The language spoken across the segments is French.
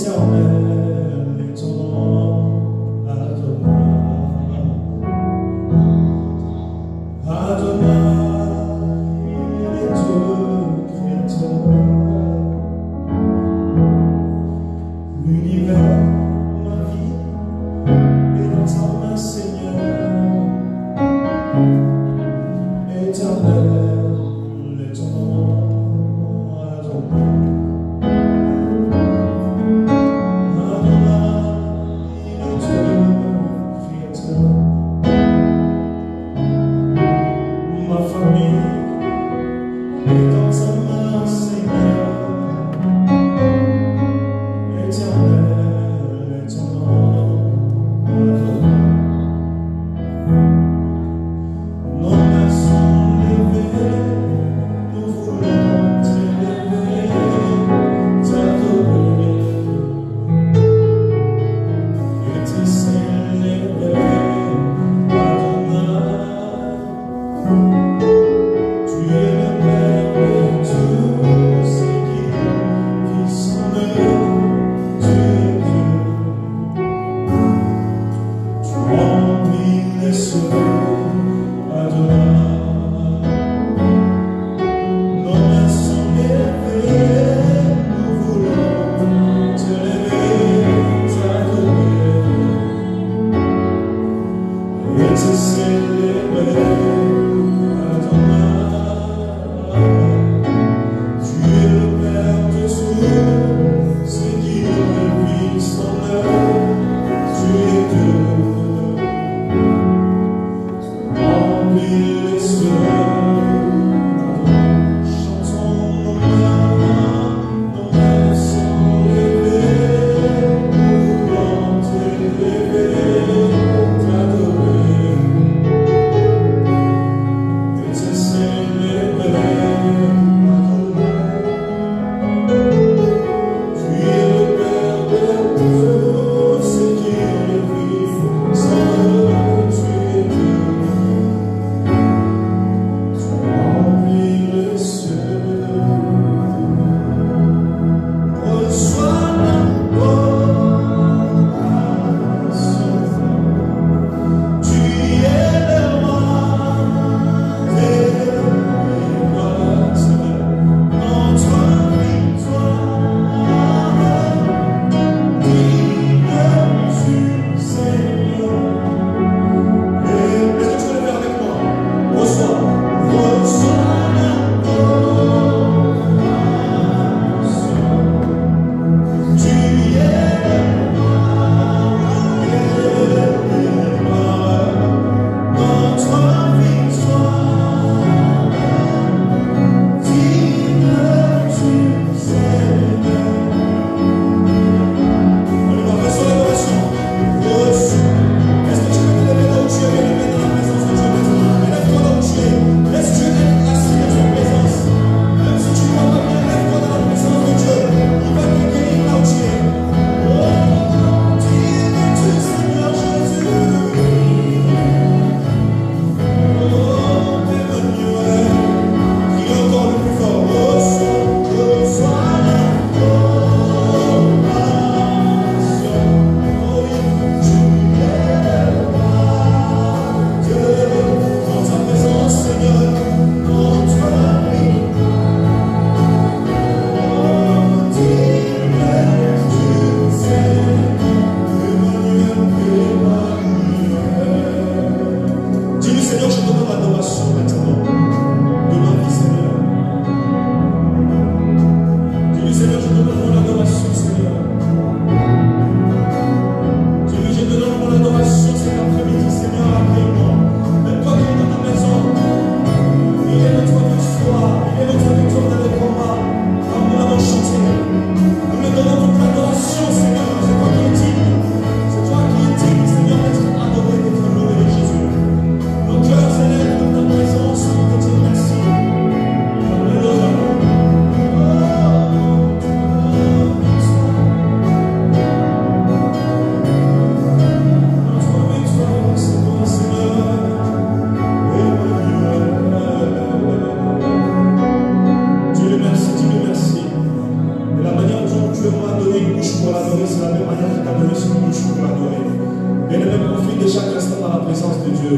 Éternel est ton nom, Adonai. Adonai, il est Dieu créateur. L'univers, ma vie, est dans ta main, Seigneur. Éternel est ton nom, Adonai. donné une bouche pour l'adorer, c'est la même manière qu'il t'a donné une bouche pour l'adorer. Bien-aimé, profite de chaque instant dans la présence de Dieu.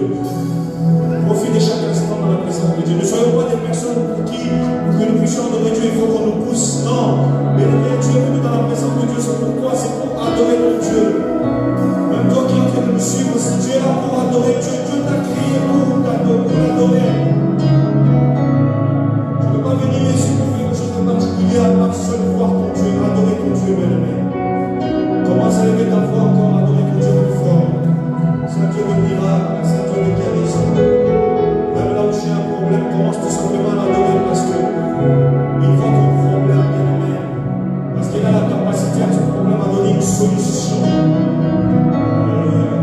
Profite de chaque instant dans la présence de Dieu. Ne soyons pas des personnes pour que nous puissions adorer Dieu, il faut qu'on nous pousse. Non. Bien-aimé, tu es venu dans la présence de Dieu, c'est pourquoi? C'est pour adorer ton Dieu. Même toi qui es en train de nous suivre, si Dieu est là pour adorer Dieu, Dieu t'a créé pour l'adorer. Tu ne peux pas venir ici pour faire quelque chose de particulier à part seul voir ton Dieu, adorer ton Dieu, bien-aimé. Commence à lever ta voix encore, adorer ton Dieu plus fort. C'est un Dieu de miracle, c'est un Dieu de guérison. Même là où j'ai un problème, commence tout simplement à l'adorer parce qu'il voit ton problème, bien-aimé. Parce qu'il a la capacité à ton problème à donner une solution. Alléluia.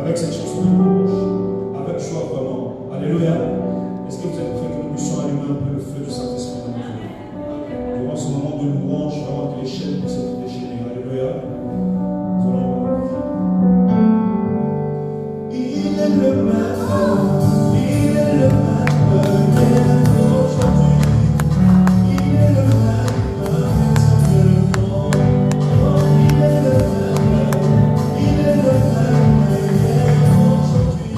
avec cette chanson de louange, avec joie vraiment. Alléluia. Est-ce que vous êtes prêts que nous puissions allumer un peu le feu du Saint-Esprit dans notre vie? Durant ce moment de louange, vraiment que les chaînes puissent être déchirées. Alléluia. Nous allons voir. Il est le même, il est le même, hier, aujourd'hui. Il est le même, simplement. Oh, il est le même, il est le même, hier, aujourd'hui.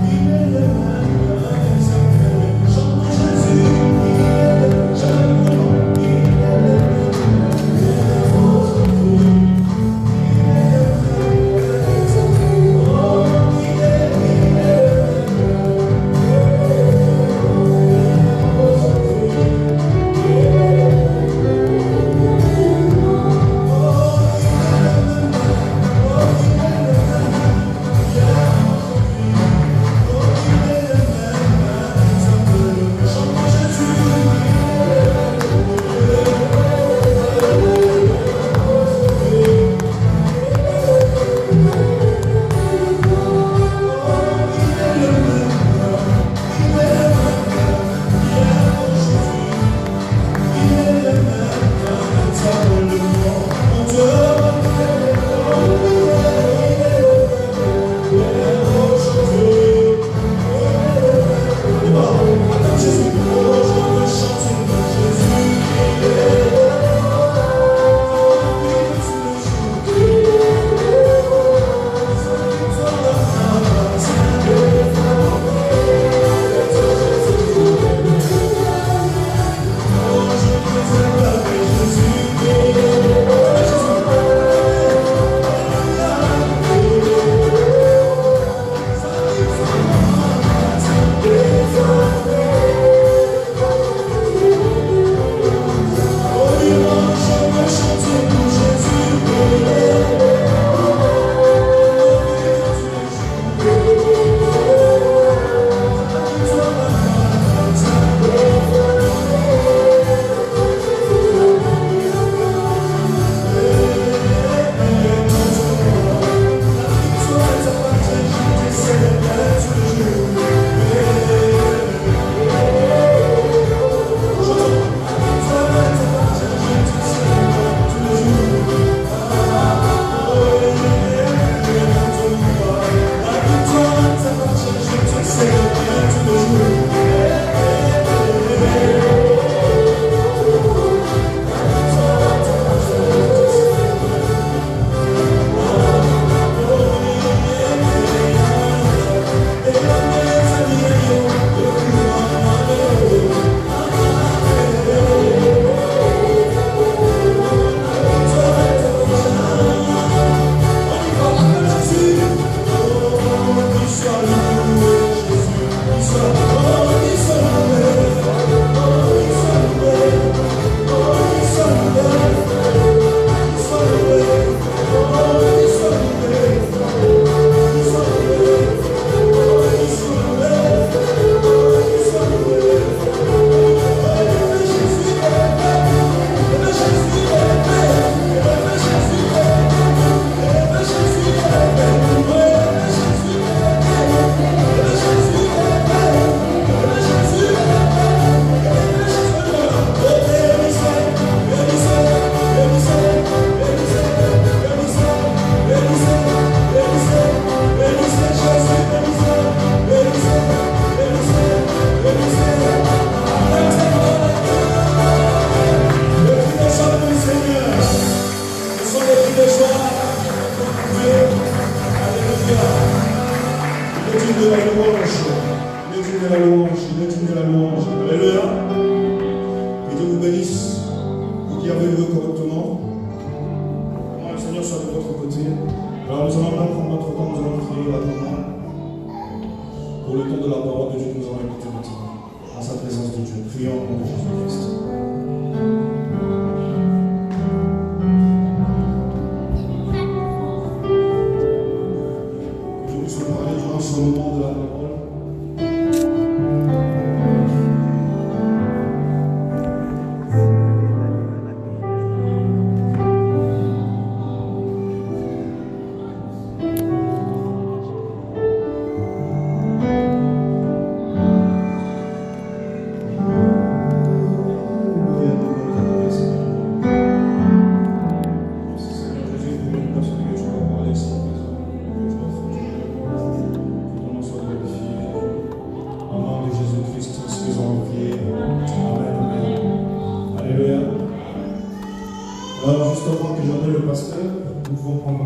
Il est le même, simplement. Chantons Jésus, il est le même, chantons, il est le même, hier, aujourd'hui. Il est le même, simplement. Oh, il est le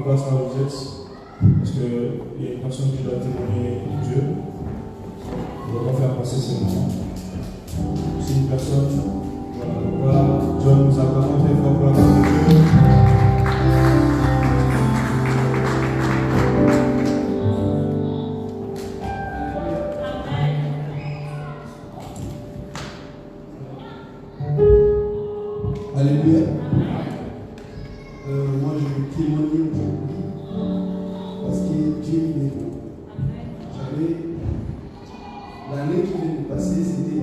place là où vous êtes, parce qu'il y a une personne qui doit témoigner de Dieu. On ne va pas faire passer ces moments. Si une personne, voilà, John nous a vraiment très fort pour la gloire de Dieu. Alléluia. Moi, je vais témoigner aujourd'hui parce que Dieu est bon. L'année qui vient de passer, c'était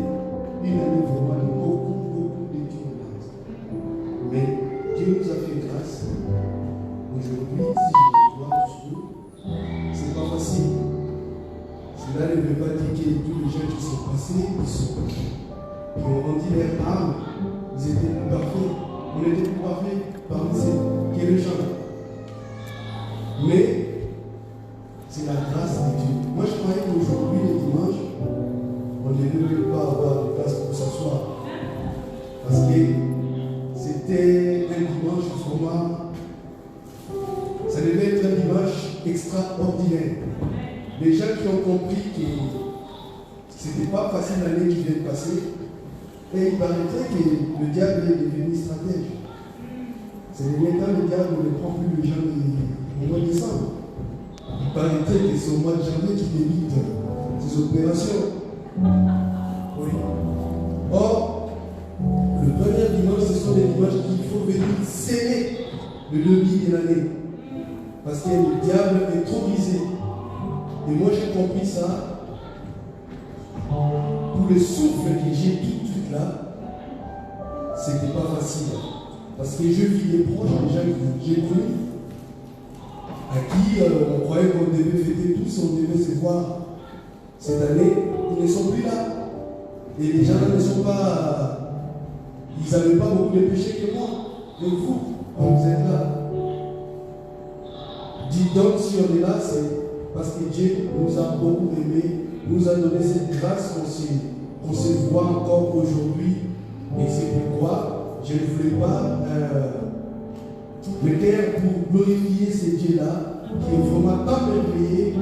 une année vraiment de beaucoup de turbulences. Mais Dieu nous a fait grâce. Aujourd'hui, si je vois toujours, c'est pas facile. Cela ne veut pas dire que tous les gens qui sont passés, qui ont rendu leur âme, ils étaient plus parfaits. On était plus parfaits parmi ces gens. Mais c'est la grâce de Dieu. Moi, je croyais qu'aujourd'hui, le dimanche, on ne devait pas avoir de place pour s'asseoir. Parce que c'était un dimanche vraiment. Ça devait être un dimanche extraordinaire. Les gens qui ont compris que ce n'était pas facile l'année qui vient de passer, et il paraîtrait que le diable est devenu stratège. C'est maintenant le diable ne prend plus les gens au mois de décembre. Il paraîtrait que c'est au mois de janvier qu'il débute ses opérations. Oui. Or, le premier dimanche, ce sont les dimanches qu'il faut venir sceller le début de l'année. Parce que le diable est trop brisé. Et moi, j'ai compris ça. Pour le souffle que j'ai tout de suite là, c'était pas facile. Parce que je vis des proches, des gens que j'ai connus, à qui on croyait qu'on devait fêter tous, on devait se voir cette année, ils ne sont plus là. Et les gens ne sont pas. Ils n'avaient pas beaucoup de péchés que moi. Et vous, quand vous êtes là, dites donc si on est là, c'est parce que Dieu nous a beaucoup aimés, nous a donné cette grâce qu'on se voit encore aujourd'hui. Et c'est pourquoi je ne voulais pas me taire pour glorifier ce Dieu-là, qui est vraiment tant merveilleux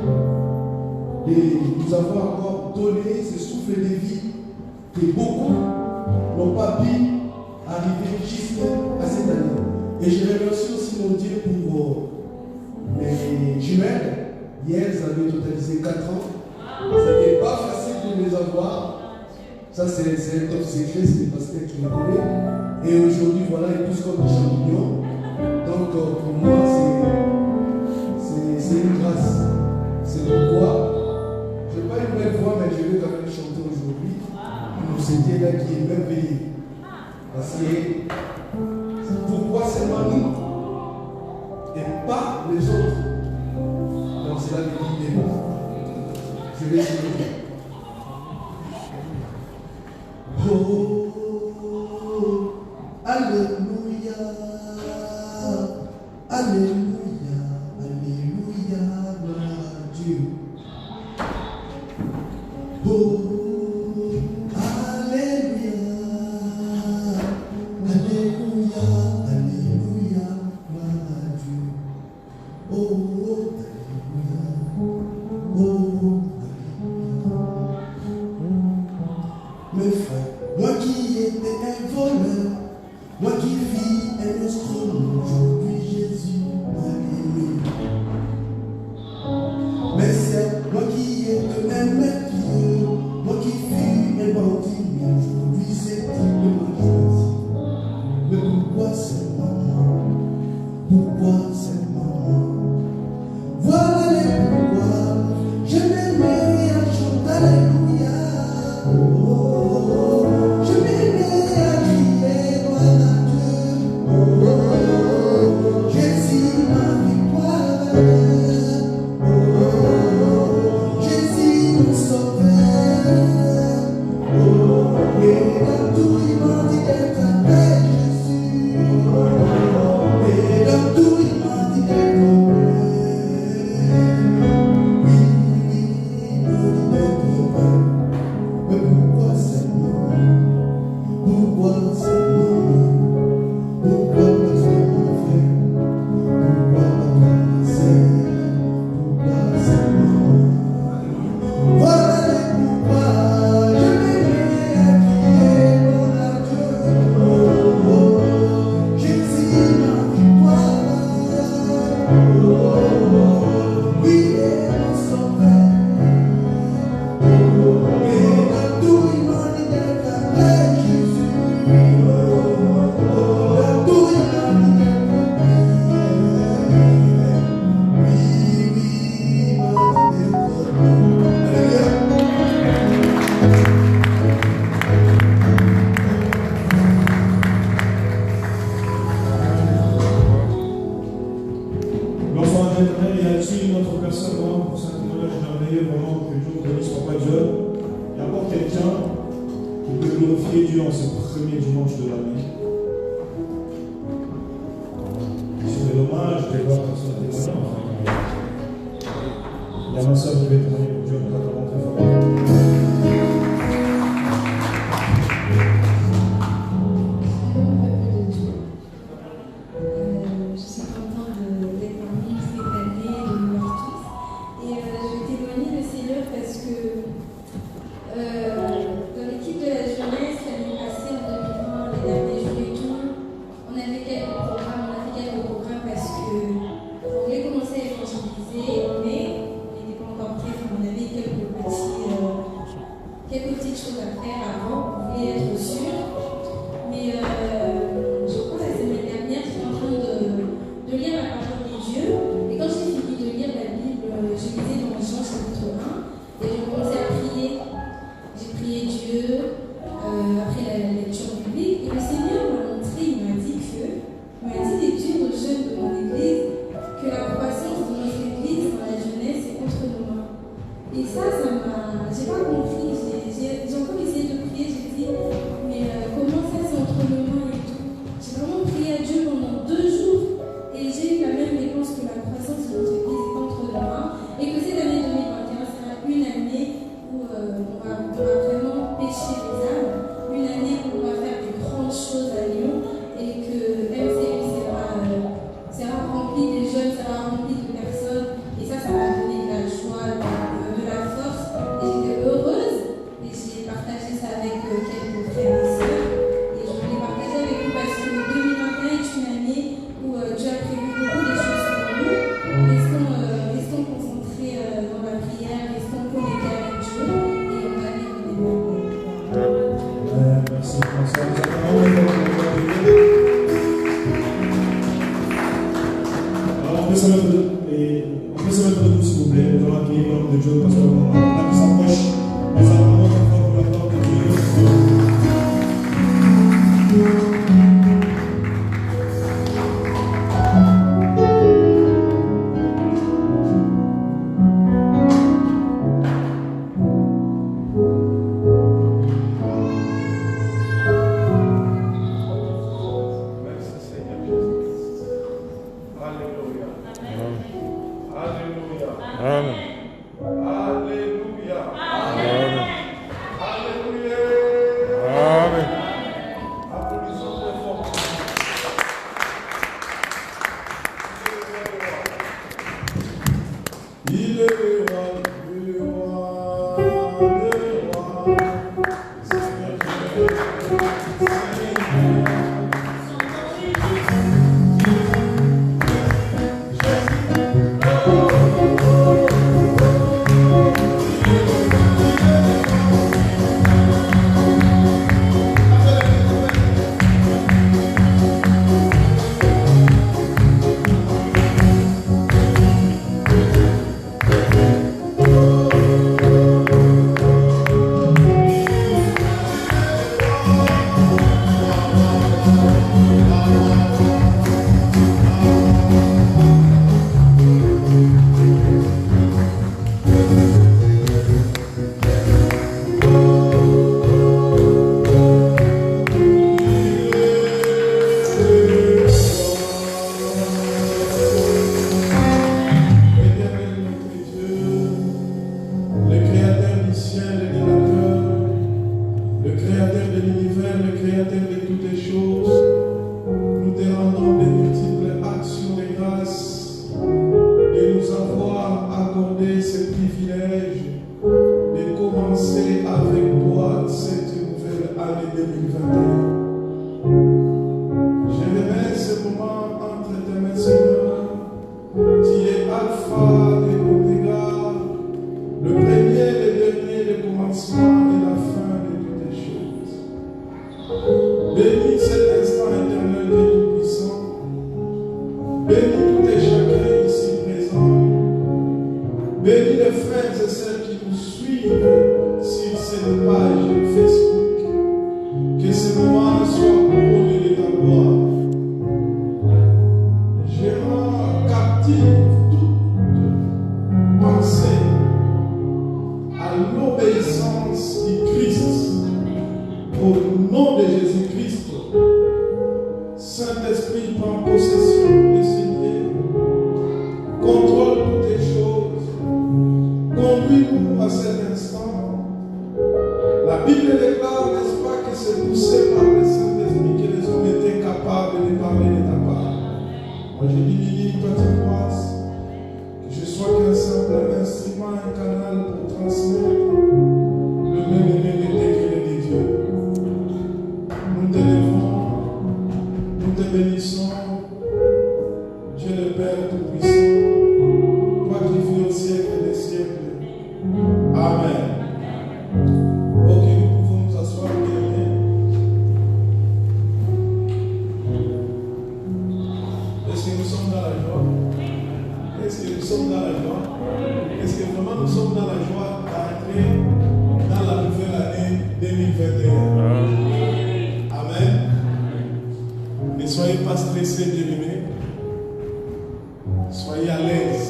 de nous avoir encore donné ce souffle de vie que beaucoup n'ont pas pu arriver juste à cette année. Et je remercie aussi mon Dieu pour mes jumelles. Hier, elles avaient totalisé 4 ans. C'était pas facile de les avoir. Ça, c'est un top secret, c'est le pasteur qui me connaît. Et aujourd'hui, voilà, ils poussent comme des champignons. Donc, pour moi, c'est une grâce. C'est pourquoi, je n'ai pas une belle voix, mais je vais quand même chanter aujourd'hui pour ce Dieu-là qui est merveilleux. Parce que, pourquoi seulement nous et pas les autres? Donc, c'est là que dit les mots. Je vais essayer. Oh, Alléluia, Alléluia, Alléluia, gloire à Dieu. Oh, Alléluia, Alléluia, Alléluia, gloire à Dieu. Oh, Alléluia, oh, mes frères, moi qui étais un voleur, moi qui vis un escroc, aujourd'hui Jésus m'a aimé. Mes sœurs, moi qui étais un méfieux, prier vraiment que Dieu bénisse Papa Dieu. Il y a encore quelqu'un qui peut glorifier Dieu en ce premier dimanche de l'année. C'est dommage de voir comme ça témoignant. Il y a ma soeur qui va témoigner pour Dieu, on va vraiment très fort. conduis-nous à cet instant. La Bible déclare, n'est-ce pas, que c'est poussé par le Saint-Esprit que les hommes étaient capables de parler de ta part. Moi je dis, Lili, toi tu crois que je sois qu'un simple instrument, un canal pour transmettre le même décret de Dieu. Nous t'élevons, nous te bénissons, Dieu le Père Tout-Puissant, toi qui vis au siècle des siècles. Amen. Ok, nous pouvons nous asseoir, bien. Est-ce que nous sommes dans la joie? Est-ce que nous sommes dans la joie? Est-ce que vraiment nous sommes dans la joie d'entrer dans la nouvelle année 2021? Amen. Ne soyez pas stressés, bien-aimés. Soyez à l'aise.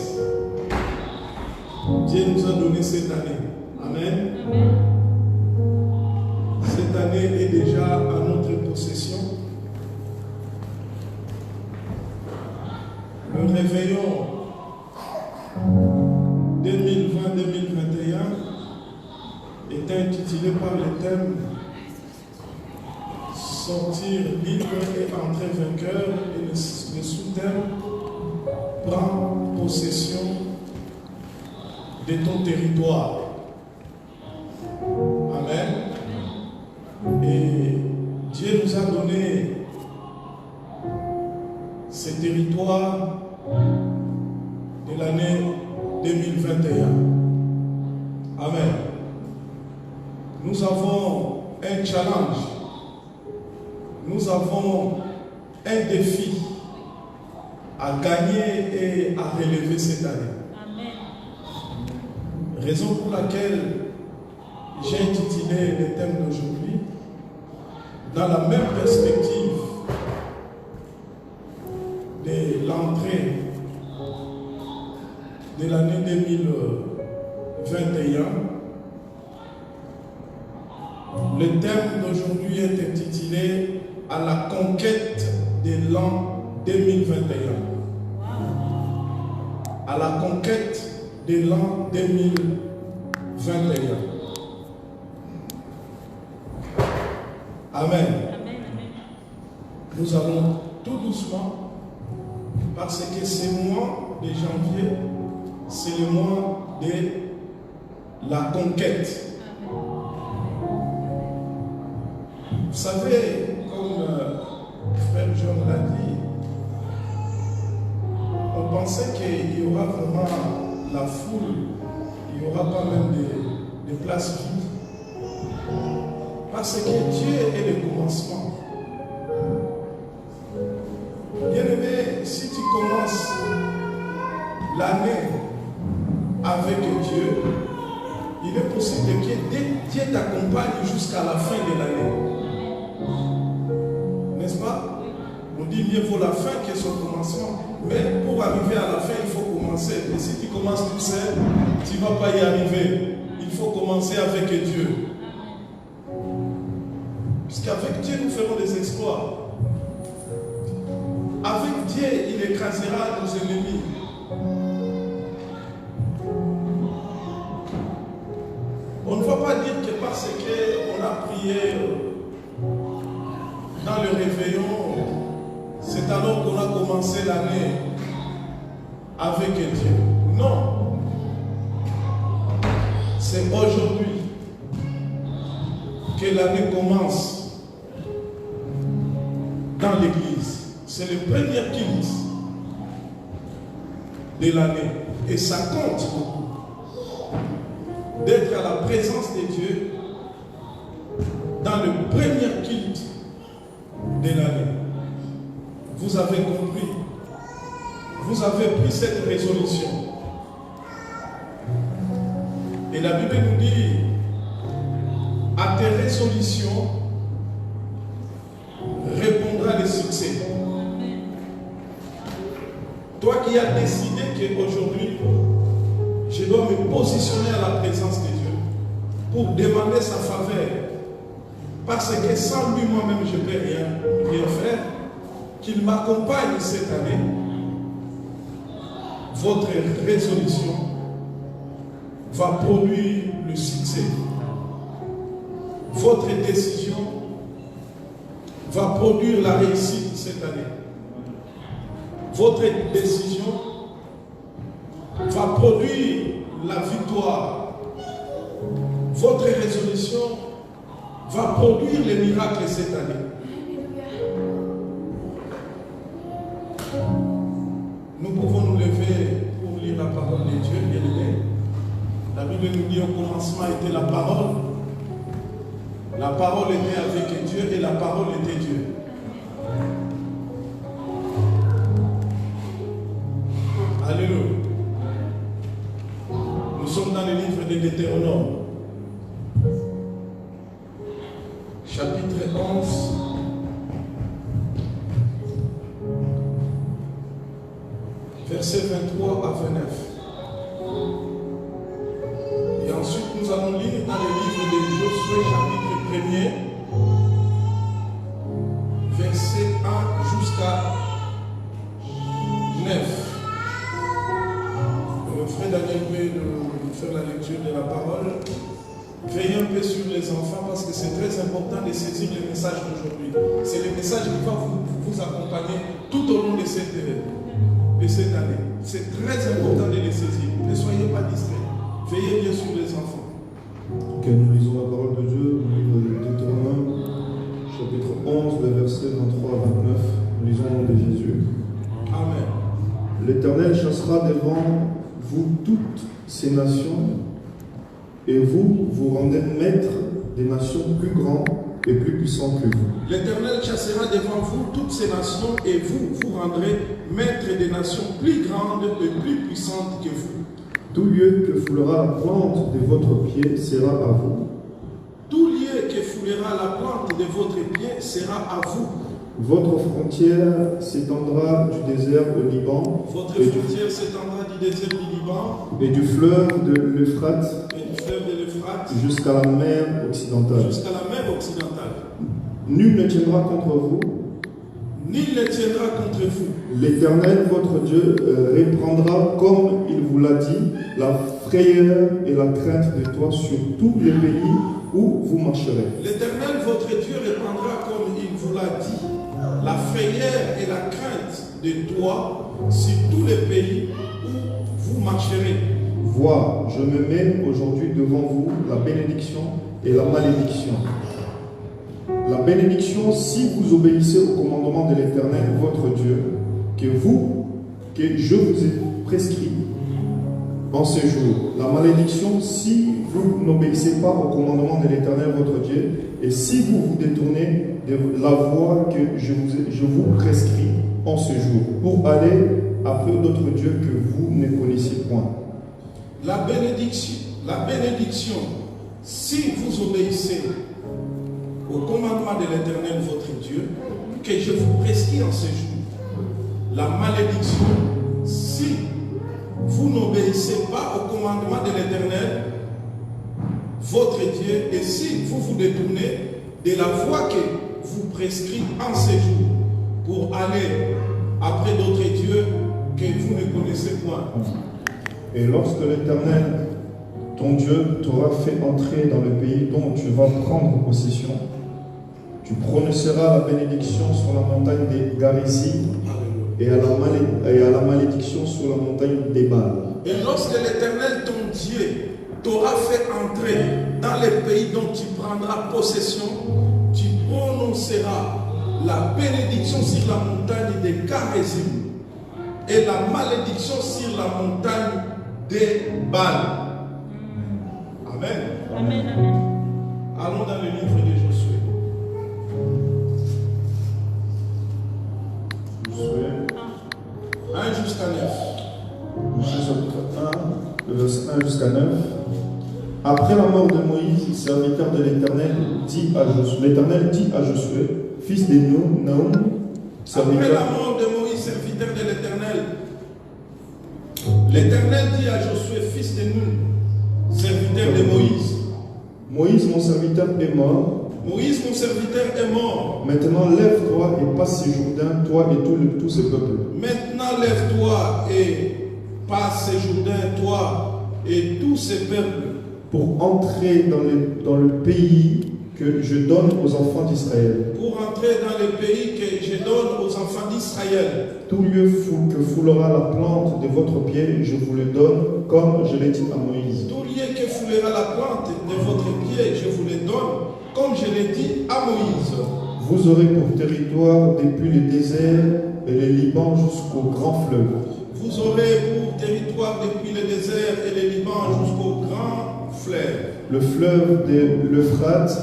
Dieu nous a donné cette année. Amen. Cette année est déjà à notre possession. Le réveillon 2020-2021 est intitulé par le thème Sortir libre et entrer vainqueur, et le sous-thème Prends possession de ton territoire. Amen. Et Dieu nous a donné ces territoires de l'année 2021. Amen. Nous avons un challenge. Nous avons un défi à gagner et à relever cette année. Amen. Raison pour laquelle j'ai intitulé le thème d'aujourd'hui dans la même perspective de l'entrée de l'année 2021. Le thème d'aujourd'hui est intitulé à la conquête de l'an 2021. À la conquête de l'an 2021. Amen. Nous allons tout doucement, parce que ce mois de janvier, c'est le mois de la conquête. Vous savez, comme frère John l'a dit, on pensait qu'il y aura vraiment la foule, il n'y aura pas même de places vides. Parce que Dieu est le commencement. Bien-aimé, si tu commences l'année avec Dieu, il est possible que Dieu t'accompagne jusqu'à la fin de l'année. N'est-ce pas? On dit mieux vaut la fin que son commencement. Mais pour arriver à la fin, il faut commencer. Et si tu commences tout seul, tu ne vas pas y arriver. Il faut commencer avec Dieu. Puisqu'avec Dieu, nous ferons des exploits. Avec Dieu, il écrasera nos ennemis. On ne va pas dire que parce qu'on a prié dans le réveillon, c'est alors qu'on a commencé l'année avec Dieu. Non. C'est aujourd'hui que l'année commence dans l'église. C'est le premier culte de l'année. Et ça compte beaucoup d'être à la présence de Dieu dans le premier culte de l'année. Vous avez compris. Vous avez pris cette résolution. Et la Bible nous dit, à tes résolutions répondra le succès. Toi qui as décidé qu'aujourd'hui, je dois me positionner à la présence de Dieu pour demander sa faveur. Parce que sans lui, moi-même, je ne peux rien faire. Qu'il m'accompagne cette année. Votre résolution va produire le succès. Votre décision va produire la réussite cette année. Votre décision va produire la victoire. Votre résolution va produire les miracles cette année. Nous pouvons nous lever pour lire la parole de Dieu, bien aimé. La Bible nous dit au commencement était la parole. La parole était avec Dieu et la parole était Dieu. Alléluia. Nous sommes dans le livre de Deutéronome. Chapitre 11. Versets 23 à 29. Et ensuite, nous allons lire dans le livre de Josué, chapitre 1er, verset 1 jusqu'à 9. Le frère Daniel peut nous faire la lecture de la parole. Veillez un peu sur les enfants parce que c'est très important de saisir le message d'aujourd'hui. C'est le message qui va vous accompagner tout au long de cette année. C'est très important de les saisir. Ne soyez pas distraits. Veillez bien sur les enfants. Ok, nous lisons la parole de Dieu, le livre de Deutéronome, chapitre 11, le verset 23 à 29. Nous lisons au nom de Jésus. Amen. L'Éternel chassera devant vous toutes ces nations, et vous vous rendez maître des nations plus grandes et plus puissantes que vous. L'Éternel chassera devant vous toutes ces nations, et vous vous rendrez maître des nations plus grandes et plus puissantes que vous. Tout lieu que foulera la plante de votre pied sera à vous. Tout lieu que foulera la plante de votre pied sera à vous. Votre frontière s'étendra du désert au Liban Votre frontière s'étendra du désert du Liban et du fleuve de l'Euphrate jusqu'à la mer occidentale. Nul ne tiendra contre vous. Nul ne tiendra contre vous. L'Éternel, votre Dieu, reprendra, comme il vous l'a dit, la frayeur et la crainte de toi sur tous les pays où vous marcherez. L'Éternel, votre Dieu, reprendra, comme il vous l'a dit, la frayeur et la crainte de toi sur tous les pays où vous marcherez. Vois, je me mets aujourd'hui devant vous la bénédiction et la malédiction. La bénédiction, si vous obéissez au commandement de l'Éternel, votre Dieu, que je vous ai prescrit en ce jour. La malédiction, si vous n'obéissez pas au commandement de l'Éternel, votre Dieu, et si vous vous détournez de la voie que je vous prescris en ce jour, pour aller après d'autres dieux que vous ne connaissiez point. La bénédiction, si vous obéissez au commandement de l'Éternel, votre Dieu, que je vous prescris en ce jour. La malédiction, si vous n'obéissez pas au commandement de l'Éternel, votre Dieu, et si vous vous détournez de la voie que vous prescrit en ce jour, pour aller après d'autres dieux que vous ne connaissez point. Et lorsque l'Éternel, ton Dieu, t'aura fait entrer dans le pays dont tu vas prendre possession, tu prononceras la bénédiction sur la montagne des Garisim et à la malédiction sur la montagne des Bals. Et lorsque l'Éternel, ton Dieu, t'aura fait entrer dans le pays dont tu prendras possession, tu prononceras la bénédiction sur la montagne des Garisim et la malédiction sur la montagne des Bals. Amen. Amen, amen. Allons dans le livre de Josué. Josué 1 jusqu'à 9. Chapitre 1, le verset 1 jusqu'à 9. Après la mort de Moïse, serviteur de l'Éternel, l'Éternel dit à Josué, fils de Naum, serviteur. Après la mort de Moïse, serviteur de l'Éternel, l'Éternel dit à Josué, fils de Nun, serviteur de Moïse. Moïse, mon serviteur, est mort. Moïse, mon serviteur, est mort. Maintenant, lève-toi et passe ce Jourdain, toi et tout ce peuple. Maintenant, lève-toi et passe ce Jourdain, toi et tous ces peuples pour entrer dans le pays que je donne aux enfants d'Israël. pour entrer dans le pays que je donne aux enfants d'Israël. Tout lieu que foulera la plante de votre pied, je vous le donne, comme je l'ai dit à Moïse. Tout lieu que foulera la plante de votre pied, je vous le donne, comme je l'ai dit à Moïse. Vous aurez pour territoire depuis le désert et le Liban jusqu'au grand fleuve. Vous aurez pour territoire depuis le désert et le Liban jusqu'au grand fleuve. Le fleuve de l'Euphrate,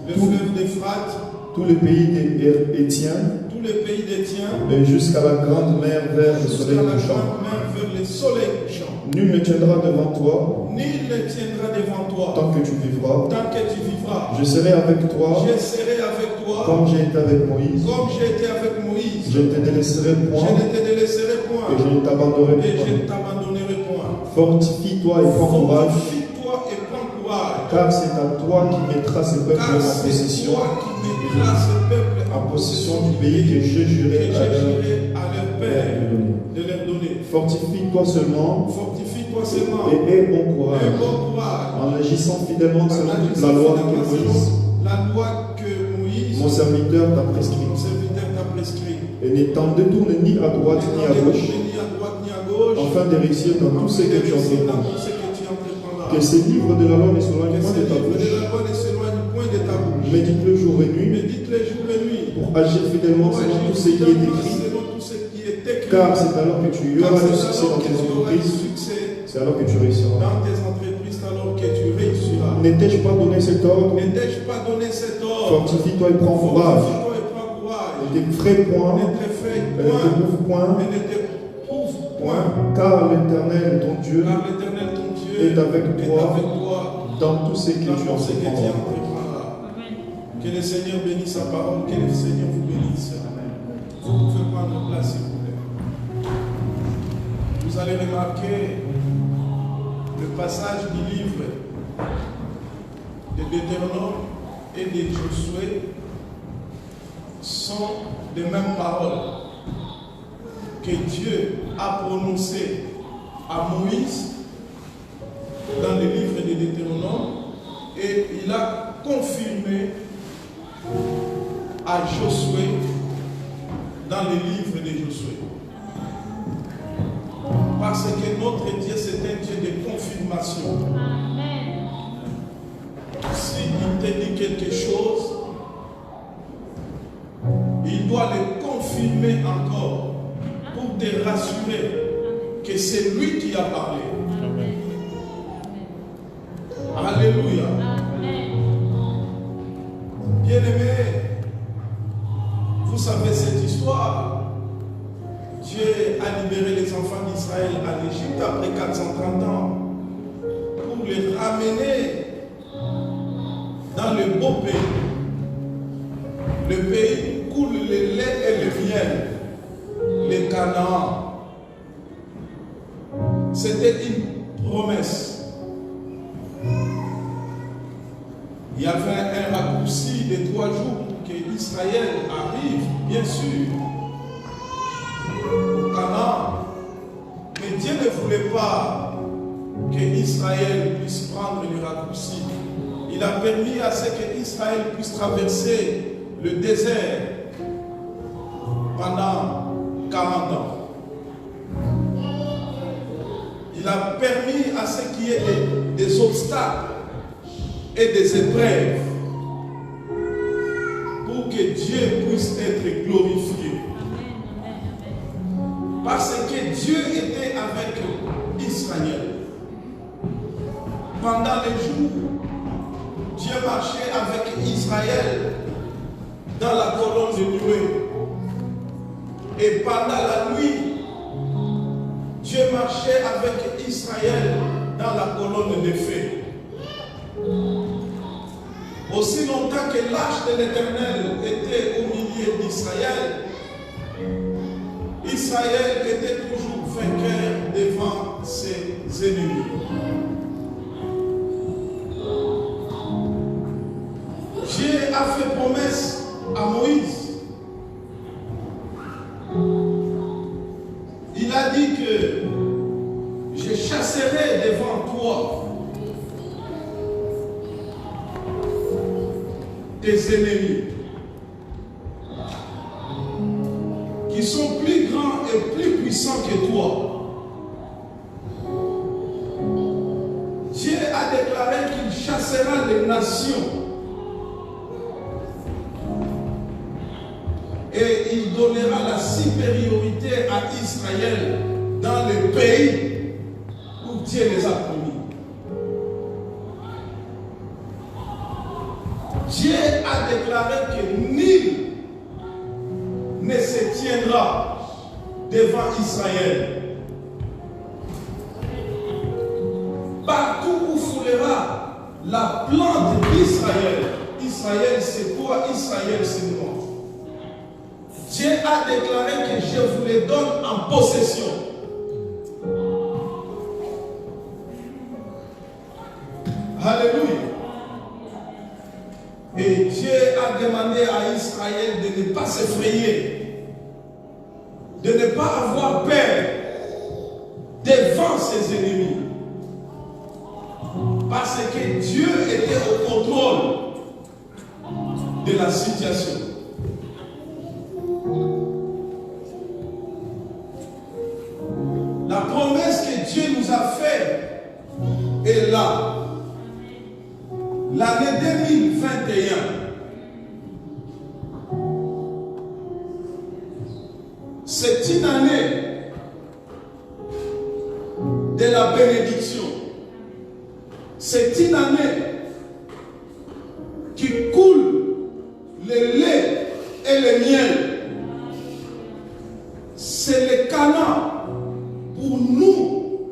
Le fleuve d'Euphrate, tout le pays des Hétiens, tout le pays d'Étiens, et jusqu'à la grande mer vers le jusqu'à soleil la couchant. grande mer vers le soleil couchant. Nul ne tiendra devant toi Nul ne tiendra devant toi tant que tu vivras. tant que tu vivras. Je serai avec toi Je serai avec toi comme j'ai été avec Moïse. comme j'ai été avec Moïse. Je ne te délaisserai Je point ne te délaisserai et point je ne t'abandonnerai et je point. ne t'abandonnerai point. Fortifie-toi et prends courage, Fortifie-toi et prends courage. car c'est à toi qui mettras ces peuples Car en c'est possession, toi qui mettras ce peuple en possession du pays que je que jurai j'ai à leur juré à leur père donner. de leur donner. Fortifie-toi seulement Fortifie-toi seulement et aie bon et courage, bon courage. en agissant fidèlement selon En toute la loi que agissant Moïse, la loi que Moïse, mon serviteur, t'a prescrit. mon serviteur, t'a prescrit. Et ne t'en détourne ni à droite ni à gauche, Ni à droite ni à gauche. afin de réussir dans tout ce que tu Dans entreprends. tout ce que tu entreprendras. Que ces livres de la loi ne s'éloignent Que point ce de ta livre de bouche. la loi ne s'éloigne point de ta bouche. Médite-le jour et nuit Médite-le jour et nuit. pour agir fidèlement Pour selon agir tout ce qui est fidèlement écrit. selon tout ce qui est écrit. Car c'est alors que tu Car auras du c'est succès alors dans que tes tu auras du entreprises. succès C'est alors que tu réussiras. dans tes entreprises, alors que tu réussiras. N'ai-je pas donné cet ordre? Ne t'ai-je pas donné cet ordre? Fortifie-toi et prends courage. Fortifie-toi et prends courage. Ne t'effraie point, Ne t'effraie et ne point. t'éprouve point, Et ne t'éprouve point. car l'Éternel, ton Dieu, Car l'Éternel ton Dieu est avec toi dans dans tout ce que tu tout ce que tu entreprendras. entreprendras. Que le Seigneur bénisse sa parole, que le Seigneur vous bénisse. Vous pouvez prendre place, s'il vous plaît. Vous allez remarquer le passage du livre de Deutéronome et de Josué sont les mêmes paroles que Dieu a prononcées à Moïse dans le livre de Deutéronome et il a confirmé à Josué dans le livre de Josué. Parce que notre Dieu, c'est un Dieu de confirmation. S'il te dit quelque chose, il doit le confirmer encore pour te rassurer que c'est lui qui a parlé. Alléluia. Bien-aimés, vous savez cette histoire. Dieu a libéré les enfants d'Israël à l'Égypte après 430 ans pour les ramener dans le beau pays. Le pays où coule le lait et le miel, les Canaan. C'était une promesse. Il y avait un raccourci de 3 jours pour que Israël arrive, bien sûr, au Canaan. Mais Dieu ne voulait pas que Israël puisse prendre le raccourci. Il a permis à ce que Israël puisse traverser le désert pendant 40 ans. Il a permis à ce qu'il y ait des obstacles et des épreuves pour que Dieu puisse être glorifié. Parce que Dieu était avec Israël. Pendant les jours, Dieu marchait avec Israël dans la colonne de nuée. Et pendant la nuit, Dieu marchait avec Israël dans la colonne de feu. Aussi longtemps que l'arche de l'Éternel était au milieu d'Israël, Israël était toujours vainqueur devant ses ennemis. Dieu a fait promesse à Moïse. Il a dit que je chasserai devant toi tes ennemis, qui sont plus grands et plus puissants que toi. Dieu a déclaré qu'il chassera les nations et il donnera la supériorité à Israël dans les pays où Dieu les a promis. Dieu a déclaré que nul ne se tiendra devant Israël. Partout où foulera la plante d'Israël, Israël c'est toi, Israël c'est moi. Dieu a déclaré que je vous les donne en possession. Alléluia. Et Dieu a demandé à Israël de ne pas s'effrayer, de ne pas avoir peur devant ses ennemis. Parce que Dieu était au contrôle de la situation. La promesse que Dieu nous a faite est là. L'année 2021, c'est une année de la bénédiction. C'est une année qui coule le lait et le miel. C'est le Canaan pour nous,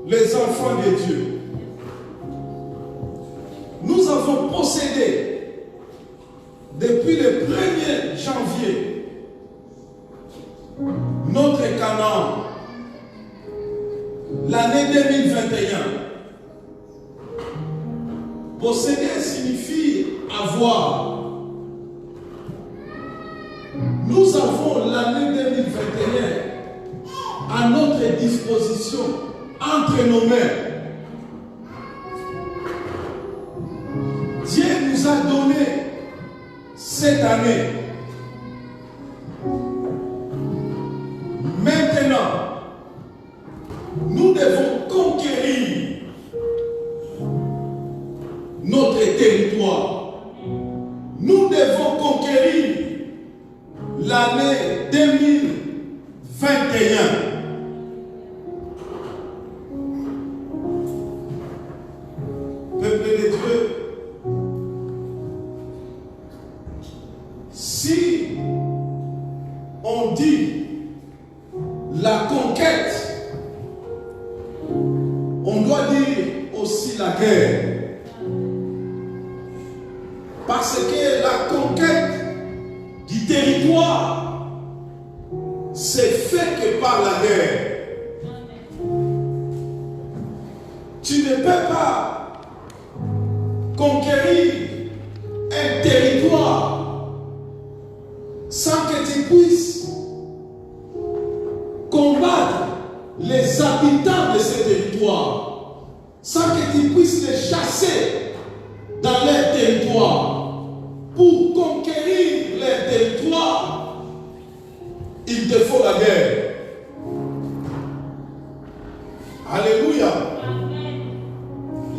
les enfants de Dieu. Nous avons possédé depuis le 1er janvier notre Canaan, l'année 2021. Posséder signifie avoir. Nous avons l'année 2021 à notre disposition entre nos mains. Dieu nous a donné cette année. Maintenant, nous devons conquérir notre territoire. Nous devons conquérir l'année 2021. Peuple de Dieu, si on dit la conquête, on doit dire aussi la guerre. Parce que la conquête du territoire, c'est fait que par la guerre. Tu ne peux pas conquérir un territoire sans que tu puisses combattre les habitants de ce territoire, sans que tu puisses les chasser dans leur territoire. Pour conquérir leur territoire, il te faut la guerre. Alléluia.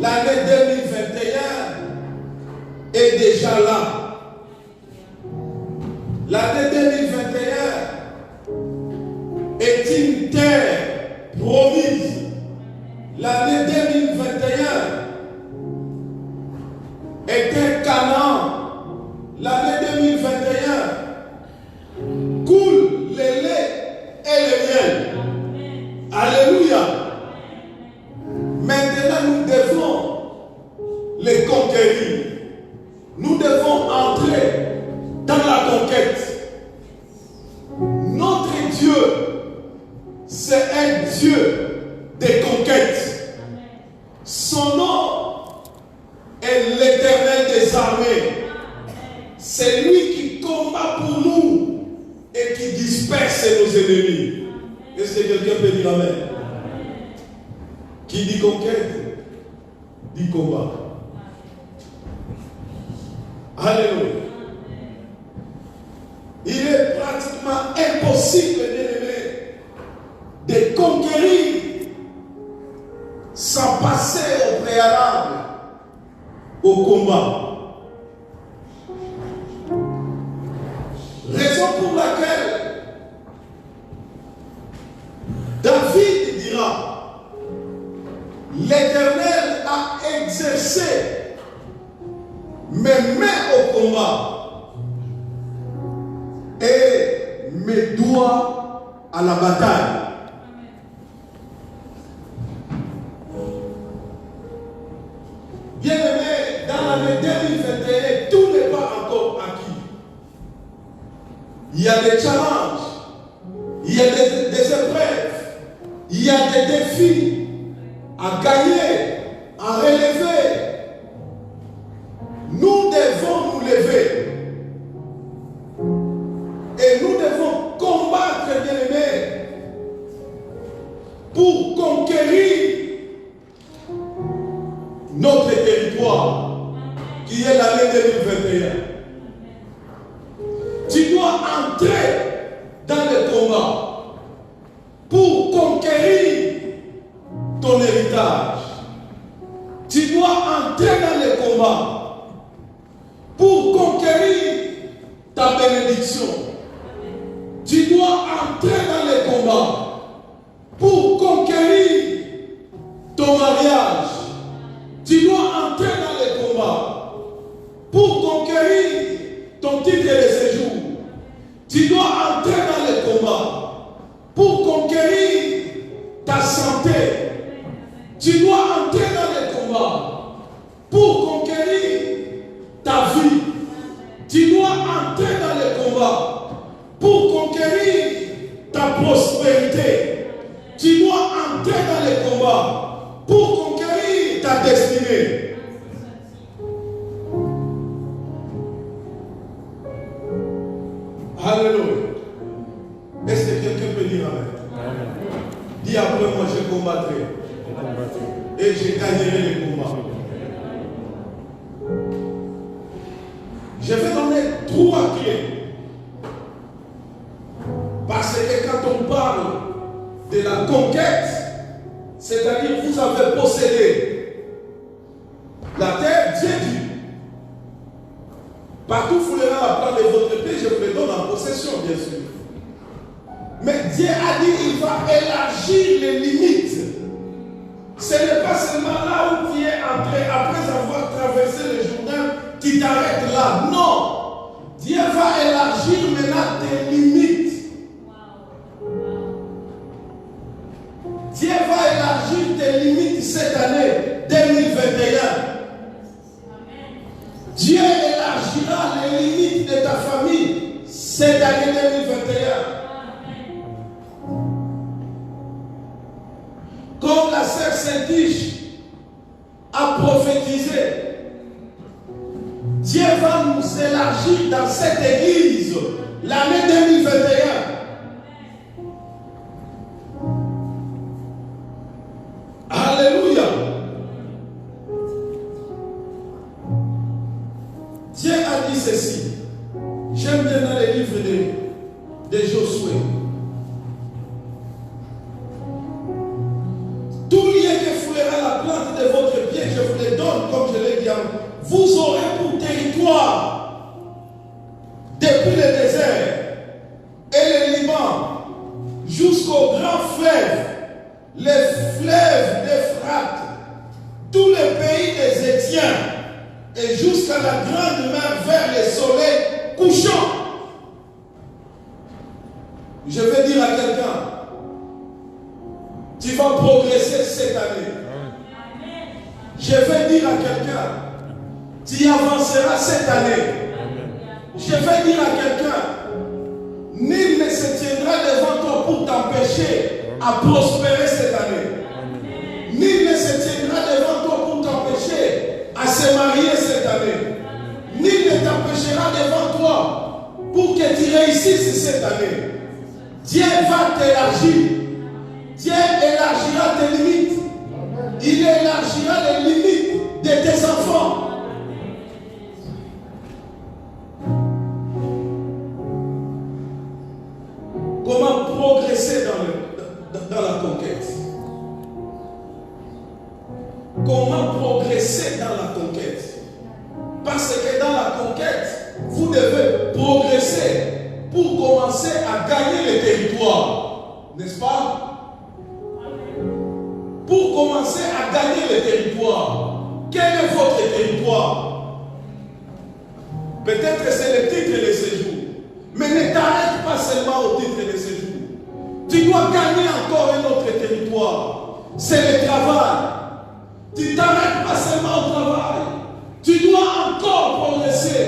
L'année 2021 est déjà là. L'année 2021 est une terre promise. L'année 2021 est un Canaan. L'année 2021 coule le lait et le miel. Alléluia. Maintenant, nous devons les conquérir. Nous devons entrer dans la conquête. Notre Dieu, c'est un Dieu de conquête. Son nom est l'Éternel des armées. C'est lui qui combat pour nous et qui disperse nos ennemis. Est-ce que quelqu'un peut dire amen? Qui dit conquête, dit combat. Alléluia. Il est pratiquement impossible, bien-aimé, de conquérir sans passer au préalable au combat. Raison pour laquelle David dira, l'Éternel a exercé mes mains au combat et mes doigts à la bataille. Bien-aimé, dans l'année 2021, tout n'est pas encore acquis. Il y a des challenges, il y a des épreuves, il y a des défis à gagner, à relever. Nous devons nous lever. Et nous devons combattre, bien-aimés, pour conquérir notre territoire, qui est l'année 2021. Tu dois entrer dans le combat pour conquérir ton héritage. Tu dois entrer dans le combat pour conquérir ta bénédiction. Tu dois entrer dans le combat pour conquérir ton mariage. Tu dois entrer dans le combat pour conquérir ton titre de séjour. Tu dois entrer dans le combat pour conquérir ta santé. Tu dois entrer dans le combat pour conquérir ta vie. Tu dois entrer dans le combat pour conquérir ta prospérité. Tu dois entrer dans le combat pour conquérir ta destinée. Alléluia. Est-ce que quelqu'un peut dire amen? Dis après moi, je combattrai. Et je gagnerai le combat. Je vais donner 3 clés. Parce que quand on parle de la conquête, c'est-à-dire vous avez possédé la terre, Dieu dit, partout foulera la plante de votre pied, je vous le donne en possession, bien sûr. Mais Dieu a dit qu'il va élargir les limites. Ce n'est pas seulement là où tu es entré après avoir traversé le Jourdain, tu t'arrêtes là. Non. Dieu va élargir maintenant tes limites. Dieu va élargir tes limites cette année 2021. Dieu élargira les limites de ta famille cette année 2021. Comme la sœur Saint-Tige a prophétisé, Dieu va nous élargir dans cette église l'année 2021. Alléluia. Dieu a dit ceci. J'aime bien dans les livres de Josué. Tout lieu que foulera la plante de votre pied, je vous le donne, comme je l'ai dit. Vous aurez pour territoire, depuis le désert et le Liban, jusqu'au grand fleuve, les fleuves d'Euphrate, tous les pays des Étiens, et jusqu'à la grande mer vers le soleil couchant. Je vais dire à quelqu'un, tu vas progresser cette année. Je vais dire à quelqu'un, tu avanceras cette année. Je vais dire à quelqu'un, nul ne se tiendra devant toi pour t'empêcher à prospérer cette année. Nul ne se tiendra devant toi pour t'empêcher à se marier cette année. Nul ne t'empêchera devant toi pour que tu réussisses cette année. Dieu va t'élargir. Dieu élargira tes limites. Il élargira les limites de tes enfants. comment progresser dans la conquête. Parce que dans la conquête, vous devez progresser pour commencer à gagner les territoires. N'est-ce pas? Pour commencer à gagner les territoires. Quel est votre territoire? Peut-être c'est le titre de séjour. Mais ne t'arrête pas seulement au titre de séjour. Tu dois gagner encore un autre territoire. C'est le travail. Tu ne t'arrêtes pas seulement au travail. Tu dois encore progresser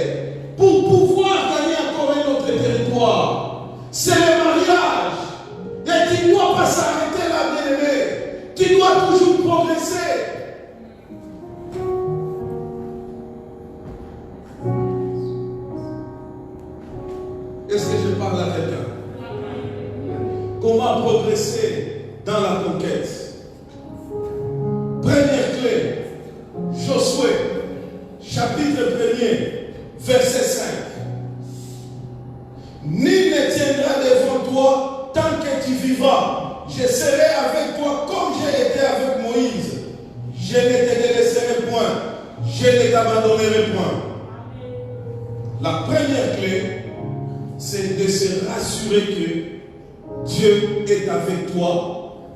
pour pouvoir gagner encore un autre territoire. C'est le mariage. Et tu ne dois pas s'arrêter là, bien-aimé. Tu dois toujours progresser. Est-ce que je parle à quelqu'un? Comment progresser dans la conquête? Première clé, Josué, chapitre 1er, verset 5. Nul ne tiendra devant toi tant que tu vivras. Je serai avec toi comme j'ai été avec Moïse. Je ne te délaisserai point. Je ne t'abandonnerai point. La première clé, c'est de se rassurer que Dieu est avec toi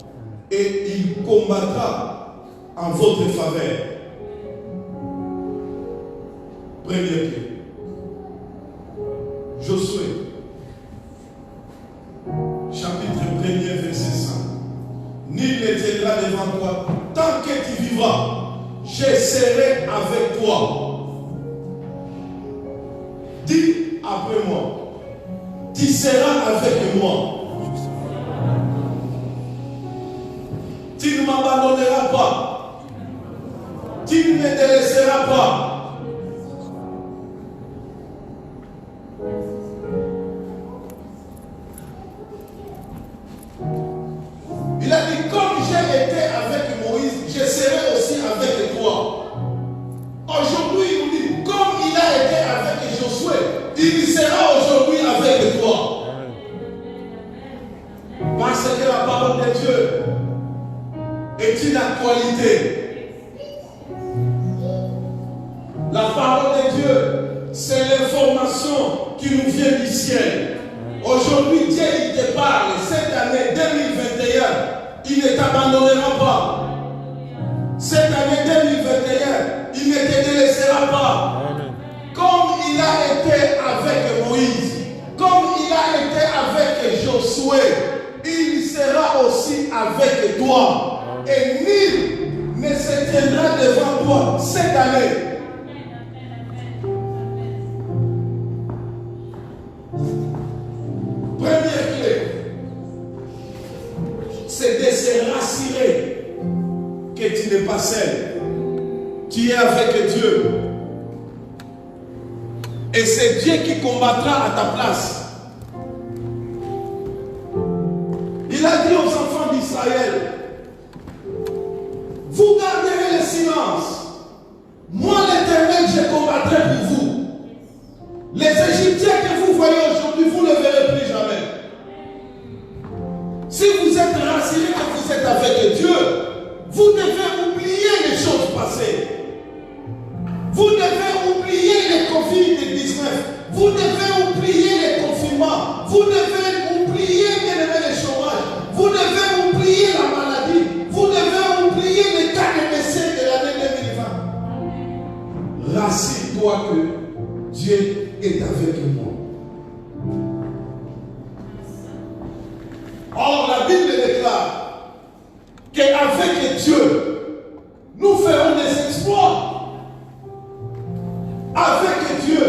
et il combattra en votre faveur. Première clé. Josué, chapitre 1er, verset 5. Nul ne tiendra devant toi tant que tu vivras. Je serai avec toi. Dis après moi. Tu seras avec moi. Tu ne m'abandonneras pas. Tu ne me délaisseras pas. Il a dit, comme j'ai été avec Moïse, je serai aussi avec toi. Aujourd'hui, il nous dit, comme il a été avec Josué, il sera aujourd'hui avec toi. Parce que la parole de Dieu est une actualité. La parole de Dieu, c'est l'information qui nous vient du ciel. Aujourd'hui, Dieu il te parle. Cette année 2021, il ne t'abandonnera pas. Cette année 2021, il ne te délaissera pas. Comme il a été avec Moïse, comme il a été avec Josué, il sera aussi avec toi. Et nul ne se tiendra devant toi cette année. Première clé, c'est de se rassurer que tu n'es pas seul. Tu es avec Dieu. Et c'est Dieu qui combattra à ta place. Il a dit aux enfants d'Israël, vous garderez le silence. Moi l'Éternel, je combattrai pour vous. Les Égyptiens que vous voyez aujourd'hui, vous ne verrez plus jamais. Si vous êtes rassurés que vous êtes avec Dieu, vous devez oublier les choses passées. Vous devez oublier les Covid-19. Vous devez oublier les confinements. Vous devez oublier le chômage. Vous devez oublier la maladie. Vous devez oublier les cas de décès de l'année 2020. Rassure-toi que Dieu est avec moi. Or, la Bible déclare qu'avec Dieu, nous ferons des exploits. Avec Dieu,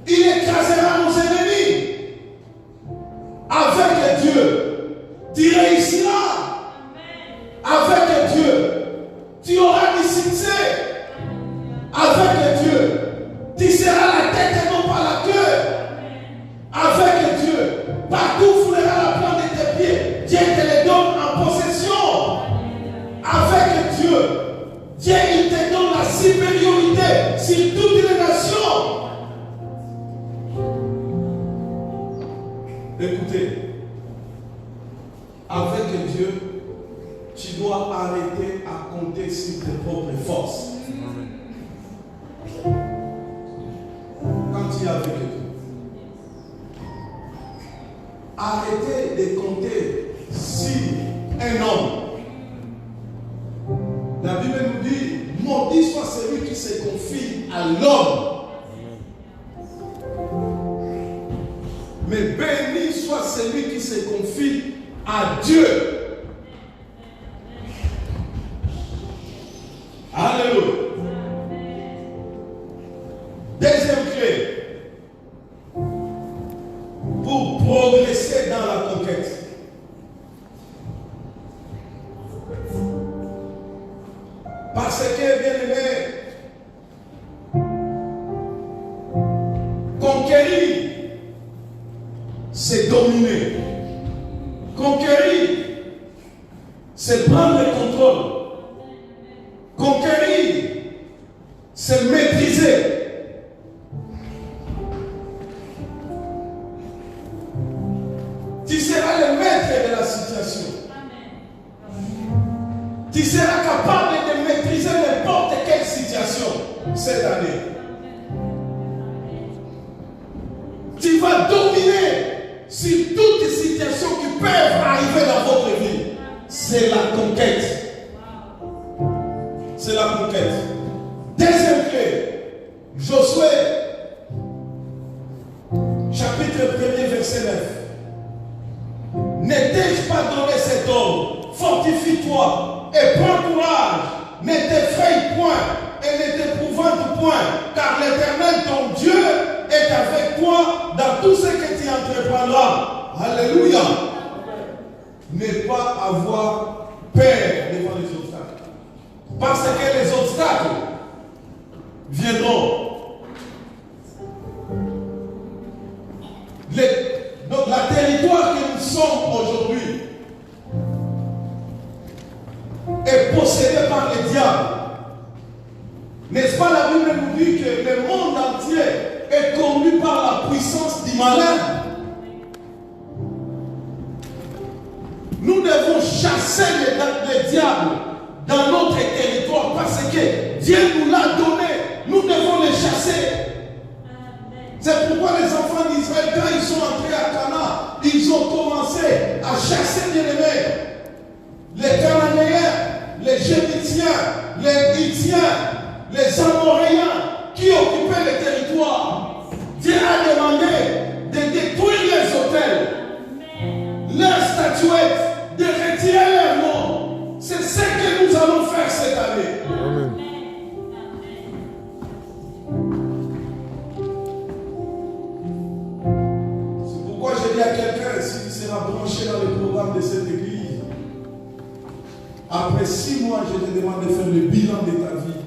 il écrasera nos ennemis. Avec Dieu, tu réussiras. Avec Dieu, tu auras du succès. Avec Dieu, tu seras la tête et non pas la queue. Avec Dieu, partout où foulera la plante de tes pieds, Dieu te les donne en possession. Avec Dieu, Dieu il te donne tes propres forces. Quand tu es avec Dieu, arrêtez de compter sur un homme. La Bible nous dit, maudit soit celui qui se confie à l'homme. Mais béni soit celui qui se confie à Dieu. Alléluia. Deuxième clé pour progresser dans la conquête. Parce que, bien aimé, conquérir, c'est dominer. Conquérir, c'est prendre le contrôle. Conquérir, c'est maîtriser. Tu seras le maître de la situation. Tu seras capable de maîtriser n'importe quelle situation cette année. Tu vas dominer sur toutes les situations qui peuvent arriver dans votre vie. C'est la conquête. C'est la conquête. Deuxième clé, Josué, chapitre 1er, verset 9. Ne t'ai-je pas donné cet ordre? Fortifie-toi et prends courage. Ne t'effraie point et ne t'épouvante point, car l'Éternel, ton Dieu, est avec toi dans tout ce que tu entreprendras. Alléluia. Ne pas avoir peur devant les obstacles. Parce que les obstacles viendront. Donc la territoire que nous sommes aujourd'hui est possédée par les diables. N'est-ce pas, la Bible nous dit que le monde entier est conduit par la puissance du malin. Nous devons chasser les diables dans notre territoire parce que Dieu nous l'a donné. Nous devons les chasser. C'est pourquoi les enfants d'Israël, quand ils sont entrés à Canaan, ils ont commencé à chasser les Cananéens, les Jébusiens, les Hittiens, les Amoréens qui occupaient le territoire. Dieu a demandé de détruire les hôtels, leurs statuettes, de retirer leurs noms. C'est ce que nous allons faire cette année. Amen. C'est pourquoi je dis à quelqu'un, si tu seras branché dans le programme de cette église, après 6 mois, je te demande de faire le bilan de ta vie.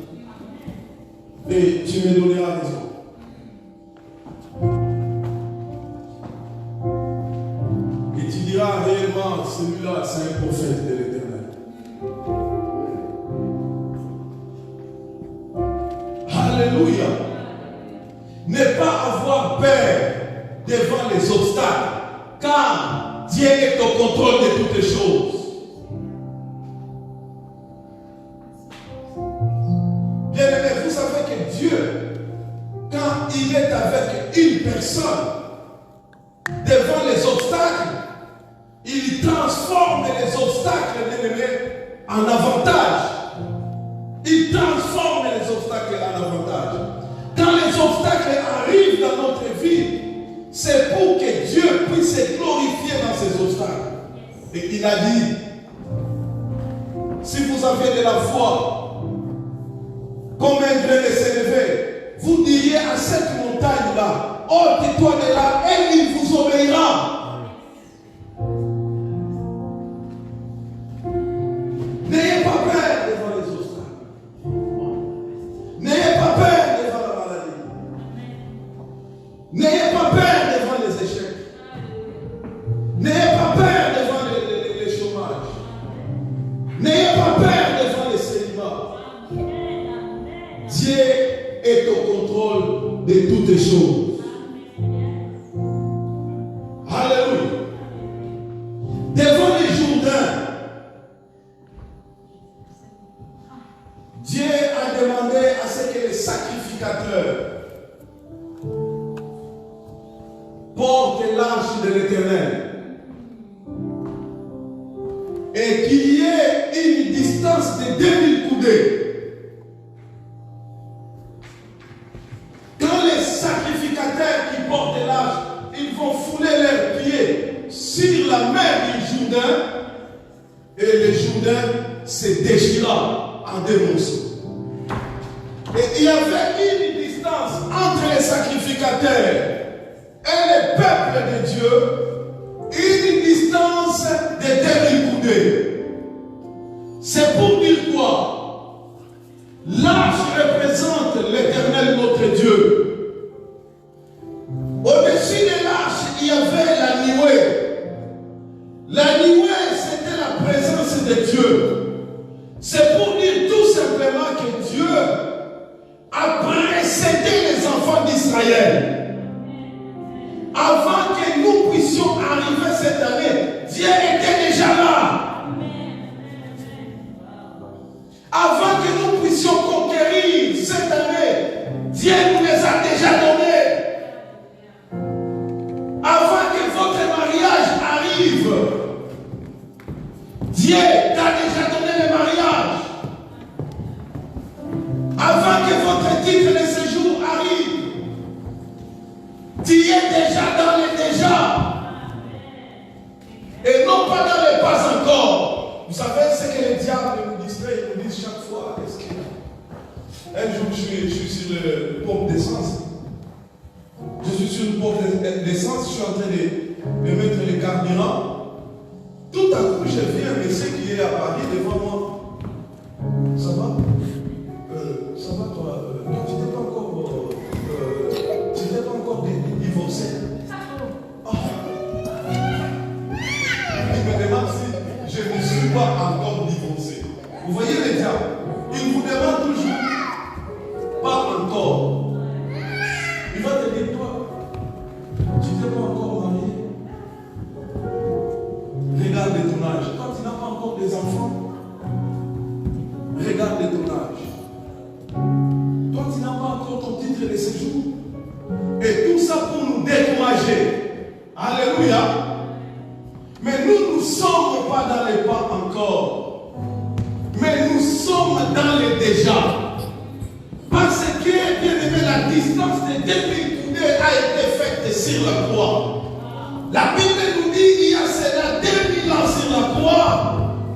Et tu me donneras raison. Et tu diras réellement, celui-là, c'est un prophète de l'Éternel. Alléluia. Ne pas avoir peur devant les obstacles, car Dieu est au contrôle de toutes les choses. Bien-aimé, vous savez que Dieu, quand il est avec une personne devant les obstacles, il transforme les obstacles, bien-aimé, en avantage. Il transforme les obstacles en avantage. Quand les obstacles arrivent dans notre vie, c'est pour que Dieu puisse se glorifier dans ces obstacles. Et il a dit, si vous avez de la foi, comme un grain de s'élever, vous diriez à cette montagne-là, ôte-toi de là, et il vous obéira. N'ayez pas peur devant les obstacles. N'ayez pas peur devant la maladie. N'ayez pas peur devant les échecs. N'ayez pas peur devant les chômages. N'ayez pas peur devant les célibats. Dieu est au contrôle de toutes les choses. Alléluia. Devant les Jourdains, c'est que les sacrificateurs portent l'arche de l'Éternel et qu'il y ait une distance de 2000 coudées. Quand les sacrificateurs qui portent l'arche, ils vont fouler leurs pieds sur la mer du Jourdain, et le Jourdain se déchira en deux morceaux. Et il y avait une distance entre les sacrificateurs et le peuple de Dieu, une distance de 2000 coudées. C'est pour dire quoi? L'arche représente l'Éternel notre Dieu. Au-dessus de l'arche, il y avait la nuée. La nuée, c'était la présence de Dieu. C'est pour dire tout simplement que Dieu a précédé les enfants d'Israël. Avant que nous puissions arriver cette année, Dieu était déjà là. Avant que nous puissions conquérir cette année, Dieu nous les a déjà donnés. Avant que votre mariage arrive, Dieu t'a déjà donné le mariage. Avant que votre titre de séjour arrive, tu es déjà dans le déjà. Et non pas dans le pas encore. Vous savez ce que le diable nous distrait, il nous dit chaque fois. Un jour, je suis sur le pompe d'essence. Je suis sur une pompe d'essence, je suis en train de mettre le carburant. Tout à coup, je vis un monsieur qui est à Paris devant moi. Ça va? Ça va toi? Tu n'étais pas encore divorcé? Oh. Il me demande si je ne suis pas encore divorcé. Vous voyez les diables? Il vous demande toujours pas encore. Il va te dire toi, tu n'es pas encore marié. Regarde ton âge. Quand tu n'as pas encore des enfants, regarde ton âge. Quand tu n'as pas encore ton titre de séjour. Et tout ça pour nous décourager. Alléluia. Mais nous ne sommes pas dans les pas encore. Mais nous sommes dans les déjà. Parce que, bien aimé, la distance de 2000 coudées a été faite sur la croix. La Bible nous dit il y a cela 2000 ans sur la croix,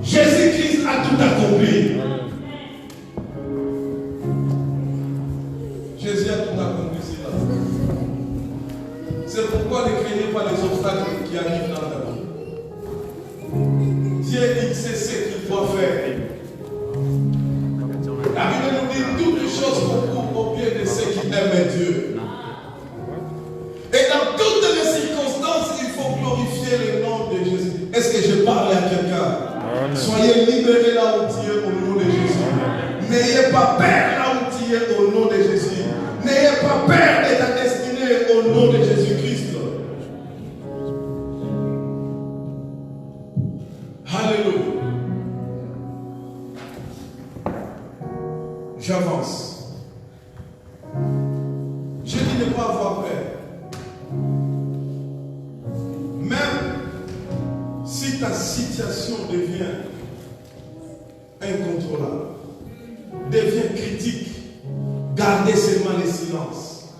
Jésus-Christ a tout accompli. Jésus a tout accompli sur la croix. C'est pourquoi ne craignez pas les obstacles qui arrivent dans ta vie. Dieu dit c'est ce qu'il doit faire. La Bible nous dit toutes les choses concourent au bien de ceux qui aiment Dieu. Et dans toutes les circonstances, il faut glorifier le nom de Jésus. Est-ce que je parle à quelqu'un? Soyez libérés là où tu es au nom de Jésus. N'ayez pas peur là où tu es au nom de Jésus. N'ayez pas peur de ta destinée au nom de Jésus-Christ. Alléluia. J'avance. Je dis ne pas avoir peur. Même si ta situation devient incontrôlable, devient critique, gardez seulement le silence.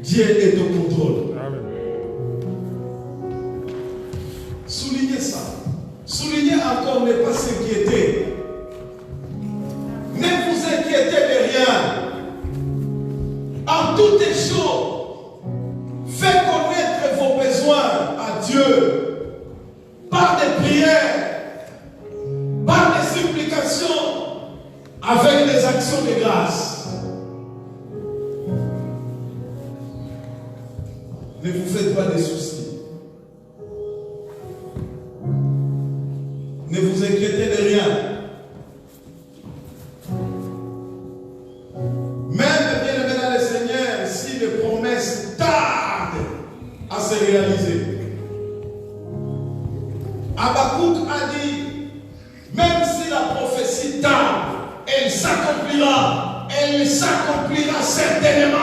Dieu est au contrôle. Soulignez ça. Soulignez encore, ne pas s'inquiéter. Ne vous inquiétez de rien. En toutes les choses, faites connaître vos besoins à Dieu par des prières, par des supplications, avec des actions de grâce. Ne vous faites pas des soucis. Ne vous inquiétez de rien. Même, bien aimé dans le Seigneur, si les promesses tardent à se réaliser. Habakkuk a dit, même si la prophétie tarde, elle s'accomplira. accomplira. Elle s'accomplira certainement.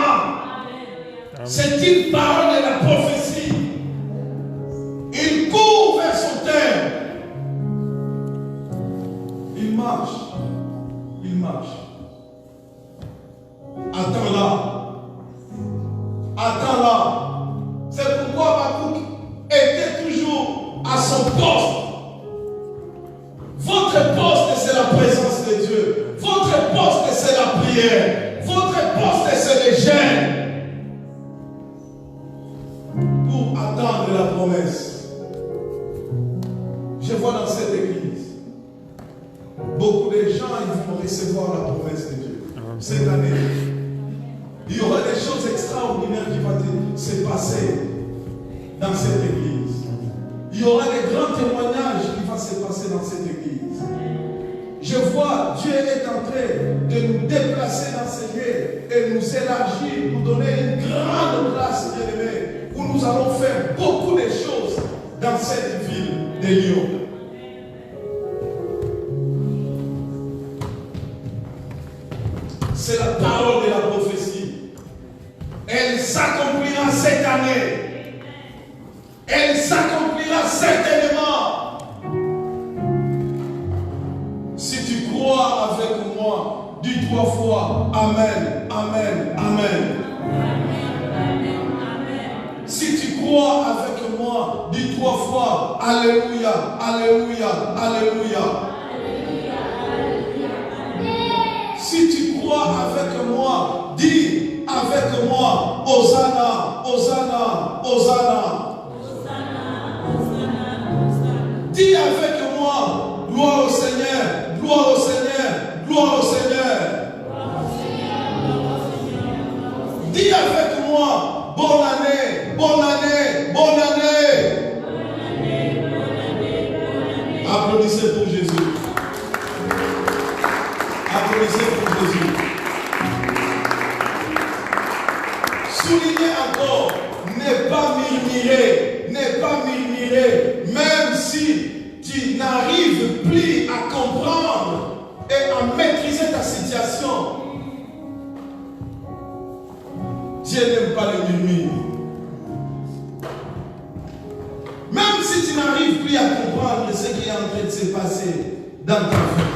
C'est une parole de la prophétie. Il court vers son terme. Il marche. Il marche. Attends-la. Attends-la. C'est pourquoi Habakkuk était toujours à son poste. Votre poste, c'est la présence de Dieu. Votre poste, c'est la prière. Votre poste, c'est le jeûne. Pour attendre la promesse. Je vois dans cette église, beaucoup de gens ils vont recevoir la promesse de Dieu. Cette année, il y aura des choses extraordinaires qui vont se passer dans cette église. Il y aura des grands témoignages qui vont se passer dans cette église. Je vois Dieu est en train de nous déplacer dans ces lieux et nous élargir, nous donner une grande place, bien-aimés, où nous allons faire beaucoup de choses dans cette ville de Lyon. C'est la parole de la prophétie. Elle s'accomplira cette année. Elle s'accomplira certainement. Si tu crois avec moi, dis 3 fois Amen, Amen, Amen. Si tu crois avec moi, dis 3 fois Alléluia, Alléluia, Alléluia. Si tu crois avec moi, dis avec moi Hosanna, Hosanna, Hosanna. Dis avec moi, gloire au Seigneur, gloire au Seigneur, gloire au Seigneur. Dis avec moi, bonne année, bonne année, bonne année. Applaudissez pour Jésus. Applaudissez pour Jésus. Soulignez encore, ne pas murmurer, même si tu n'arrives plus à comprendre et à maîtriser ta situation. Dieu n'aime pas le murmure. Même si tu n'arrives plus à comprendre ce qui est en train de se passer dans ta vie.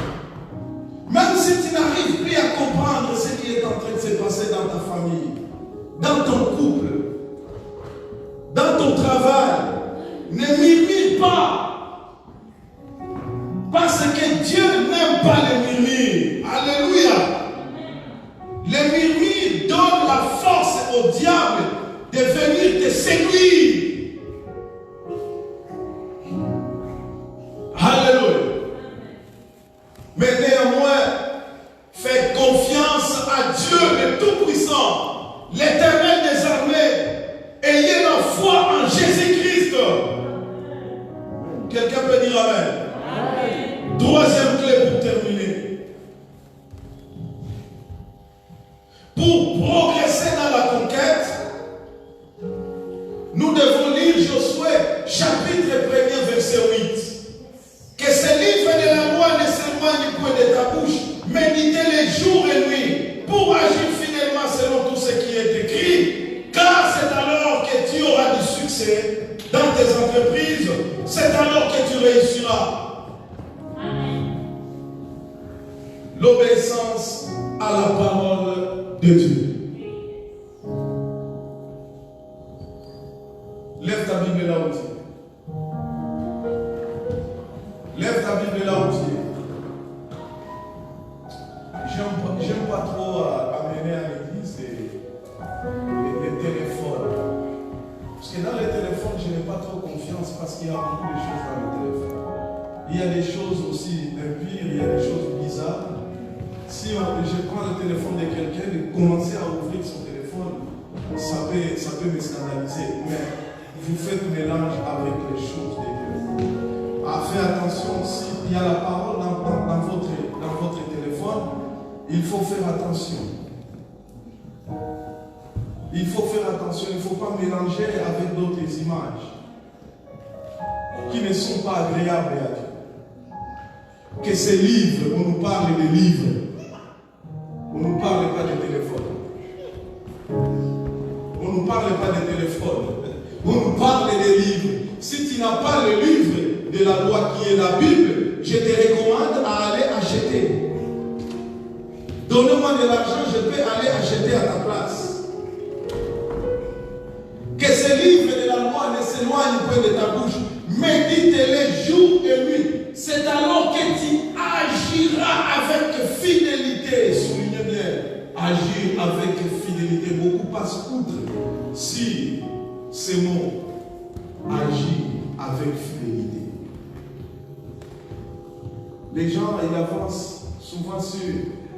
Même si tu n'arrives plus à comprendre ce qui est en train de se passer dans ta famille, dans ton couple, dans ton travail, ne murmure pas. Parce que Dieu n'aime pas les murmures. Alléluia. Les murmures donnent la force au diable de venir te séduire. Alléluia. Mais néanmoins, fais confiance à Dieu le Tout-Puissant, l'Éternel des armées. Ayez la foi en Jésus-Christ. Quelqu'un peut dire Amen. Amen. 3e clé pour terminer. Pour progresser dans la conquête, nous devons lire Josué, chapitre 1er, verset 8. Que ce livre de la loi ne s'éloigne point de ta bouche, méditez-les jour et nuit, pour agir fidèlement selon tout ce qui est écrit, car c'est alors que tu auras du succès dans tes entreprises, c'est alors que tu réussiras. L'obéissance à la parole de Dieu. Lève ta Bible là où tu es. Lève ta Bible là où tu es. J'aime pas trop amener à l'église les téléphones. Parce que dans les téléphones, je n'ai pas trop confiance parce qu'il y a beaucoup de choses dans le téléphone. Il y a des choses aussi impires, il y a des choses bizarres. Si je prends le téléphone de quelqu'un et commencer à ouvrir son téléphone, ça peut me scandaliser. Mais vous faites mélange avec les choses de Dieu. Faites attention, s'il y a la parole dans votre téléphone, il faut faire attention. Il faut faire attention, il ne faut pas mélanger avec d'autres images qui ne sont pas agréables à Dieu. Que ces livres, on nous parle des livres. tu n'as pas le livre de la loi qui est la Bible, je te recommande à aller acheter. Donne-moi de l'argent, je peux aller acheter à ta place. Que ce livre de la loi ne s'éloigne pas de ta bouche. Médite-les jour et nuit. C'est alors que tu agiras avec fidélité. Soulignez bien, agir avec fidélité. Beaucoup passent outre si ces mots, agir avec fidélité. Les gens, ils avancent souvent sur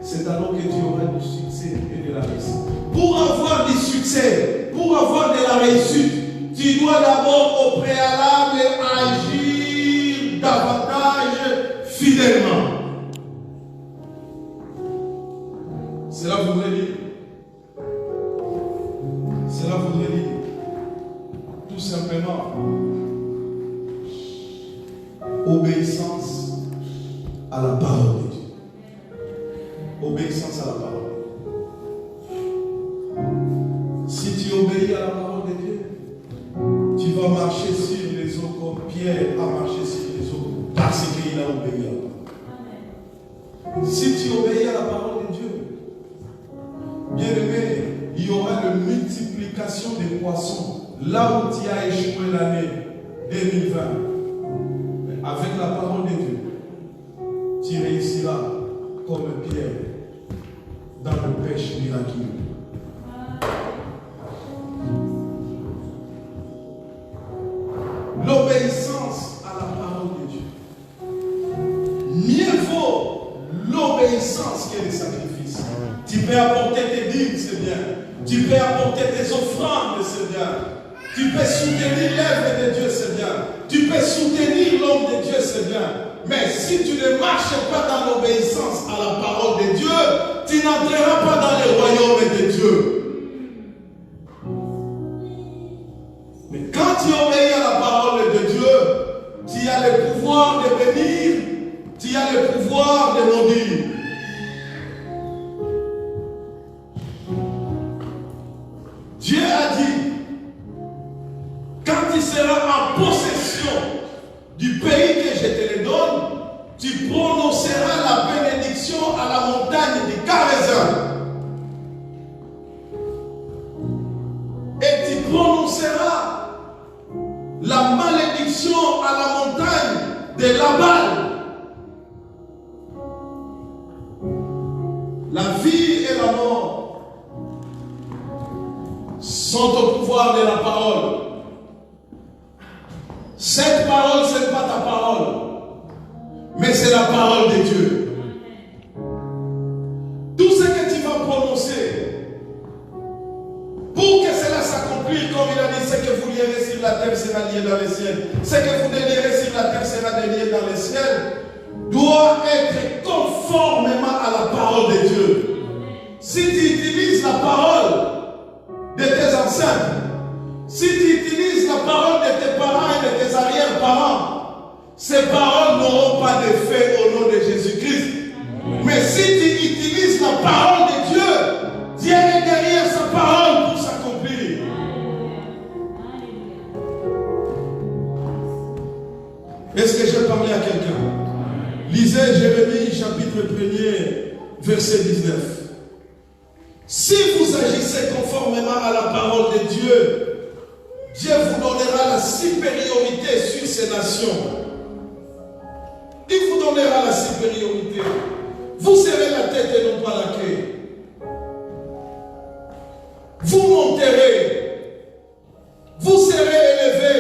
c'est alors que tu auras du succès et de la réussite. Pour avoir du succès, pour avoir de la réussite, tu dois d'abord au préalable agir davantage fidèlement. Cela voudrait dire tout simplement obéissance à la parole de Dieu. Obéissance à la parole. Si tu obéis à la parole de Dieu, tu vas marcher sur les eaux comme Pierre a marché sur les eaux parce qu'il a obéi à la parole. Si tu obéis à la parole de Dieu, bien aimé, il y aura une multiplication des poissons là où tu as échoué l'année 2020. Mais avec la parole de Dieu, tu réussiras comme Pierre dans le pêche miraculeux. L'obéissance à la parole de Dieu. Mieux vaut l'obéissance que les sacrifices. Tu peux apporter tes dîmes, c'est bien. Tu peux apporter tes offrandes, c'est bien. Tu peux soutenir l'œuvre de Dieu, c'est bien. Tu peux soutenir l'homme de Dieu, c'est bien. Mais si tu ne marches pas dans l'obéissance à la parole de Dieu, tu n'entreras pas dans le royaume de Dieu. Mais quand tu obéis à la parole de Dieu, tu as le pouvoir de bénir, tu as le pouvoir de maudire. Dieu a dit, quand tu seras en possession du pays que je te le donne, tu prononceras la bénédiction à la montagne du Carésin. Et tu prononceras la malédiction à la montagne de Labal. La vie et la mort sont au pouvoir de la parole. Cette parole, ce n'est pas ta parole, mais c'est la parole de Dieu. Tout ce que tu vas prononcer, pour que cela s'accomplisse, comme il a dit, ce que vous lierez sur la terre sera lié dans les ciels. Ce que vous délierez sur la terre sera délié dans les ciels, doit être conformément à la parole de Dieu. Si tu utilises la parole de tes ancêtres, si tu utilises la parole de tes parents et de tes arrière-parents, ces paroles n'auront pas d'effet au nom de Jésus-Christ. Mais si tu utilises la parole de Dieu, Dieu est derrière sa parole pour s'accomplir. Est-ce que j'ai parlé à quelqu'un? Lisez Jérémie chapitre 1er, verset 19. Si vous agissez conformément à la parole de Dieu, Dieu vous donnera la supériorité sur ces nations. Il vous donnera la supériorité. Vous serez la tête et non pas la queue. Vous monterez. Vous serez élevé.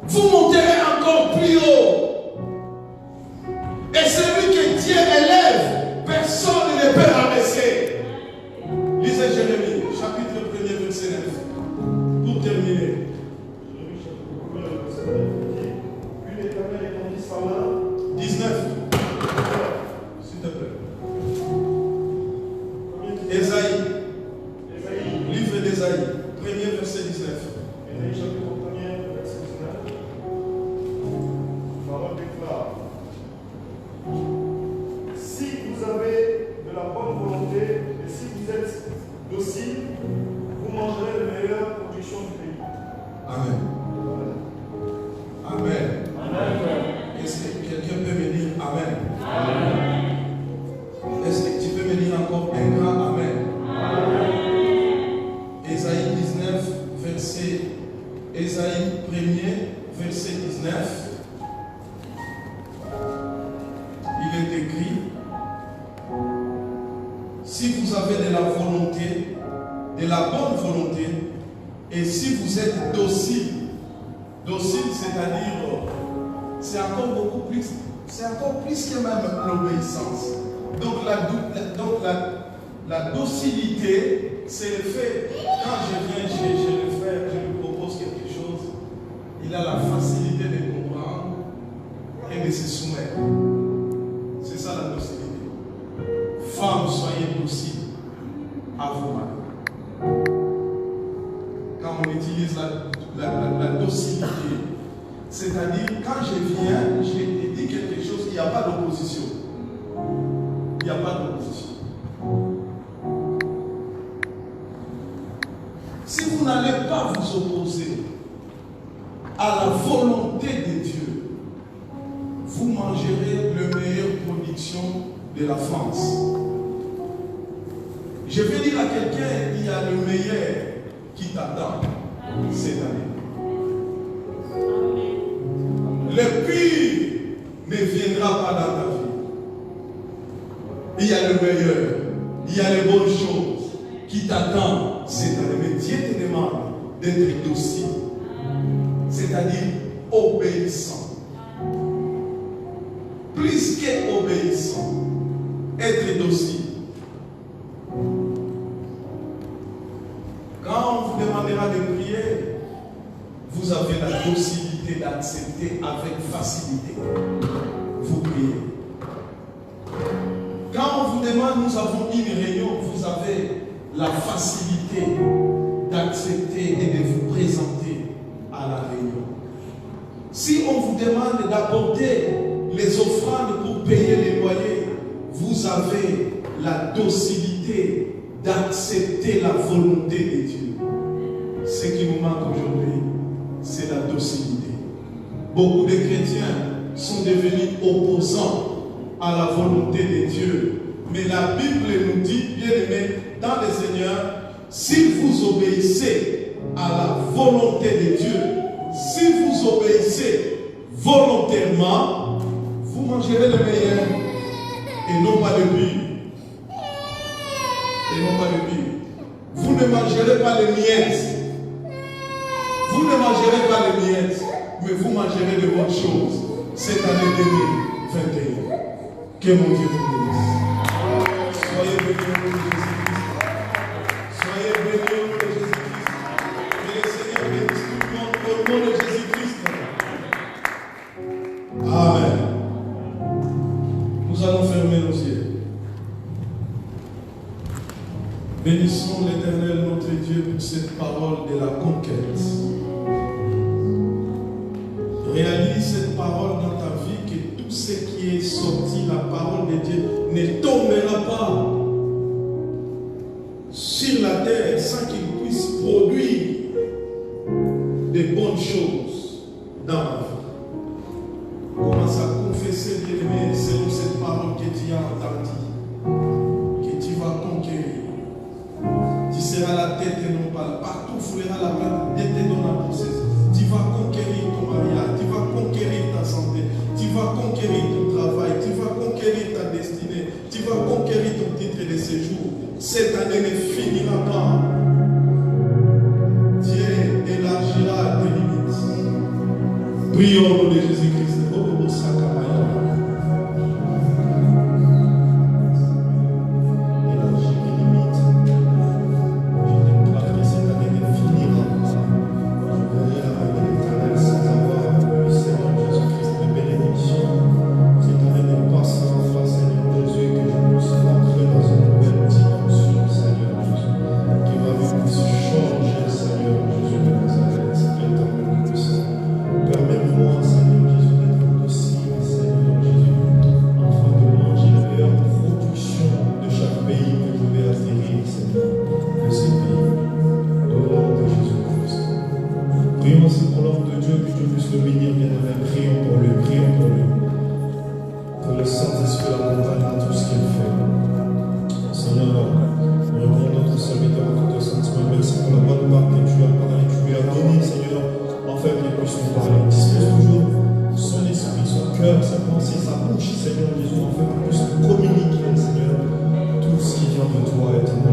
Vous monterez encore plus haut. Et celui que Dieu élève, personne ne peut rabaisser. Lisez Jérémie, chapitre 1er, verset 9. Pour terminer. Puis l'Éternel étendit sa main. 19. S'il te plaît. si vous avez de la volonté, de la bonne volonté, et si vous êtes docile, c'est-à-dire, c'est encore beaucoup plus, c'est encore plus que même l'obéissance. Donc la docilité, c'est le fait, quand je viens chez le frère, je lui propose quelque chose, il a la facilité de comprendre et de se soumettre. C'est ça la docilité. Femmes, soyez dociles à vous-même. Quand on utilise la docilité, c'est-à-dire quand je viens, je te dis quelque chose, il n'y a pas d'opposition. Il n'y a pas d'opposition. Si vous n'allez pas vous opposer à la volonté de Dieu, vous mangerez la meilleure production de la France. Je vais dire à quelqu'un, il y a le meilleur qui t'attend cette année. Le pire ne viendra pas dans ta vie. Il y a le meilleur, il y a les bonnes choses qui t'attendent cette année. Mais Dieu te demande d'être docile, c'est-à-dire obéissant. Plus qu'obéissant, être docile. Quand on vous demandera de prier, vous avez la possibilité d'accepter avec facilité. Vous priez. Quand on vous demande, nous avons une réunion, vous avez la facilité d'accepter et de vous présenter à la réunion. Si on vous demande d'apporter les offrandes pour payer les loyers, vous avez la docilité d'accepter la volonté de Dieu. Ce qui nous manque aujourd'hui, c'est la docilité. Beaucoup de chrétiens sont devenus opposants à la volonté de Dieu. Mais la Bible nous dit, bien aimés, dans le Seigneur, si vous obéissez à la volonté de Dieu, si vous obéissez volontairement, vous mangerez le meilleur et non pas le pire. Et non pas le pire. Vous ne mangerez pas les miettes. Vous ne mangerez pas les miettes, mais vous mangerez de bonnes choses cette année 2021. Que mon Dieu vous bénisse. Soyez bénis au nom de Jésus-Christ. Soyez bénis au nom de Jésus-Christ. Que le Seigneur bénisse tout le monde au nom de Jésus-Christ. Amen. Nous allons fermer nos yeux. Bénissons l'Éternel notre Dieu pour cette parole de la conquête. Réalise cette parole dans ta vie, que tout ce qui est sorti, la parole de Dieu, ne tombera pas sur la terre sans qu'il puisse produire de bonnes choses dans la vie. Commence à confesser, bien-aimé, selon cette parole que tu as entendue, que tu vas conquérir. Tu seras la tête et non pas la. Partout foulera la peine de te donner pour ceci. Tu vas conquérir ton mariage, tu vas conquérir ta santé, tu vas conquérir ton travail, tu vas conquérir ta destinée, tu vas conquérir ton titre de séjour. Cette année ne finira pas. Dieu élargira tes limites. Prions au nom de Jésus-Christ. Sa pensée, sa bouche, Seigneur Jésus, en fait, pour puisse communiquer, Seigneur, tout ce qui vient de toi, éternel.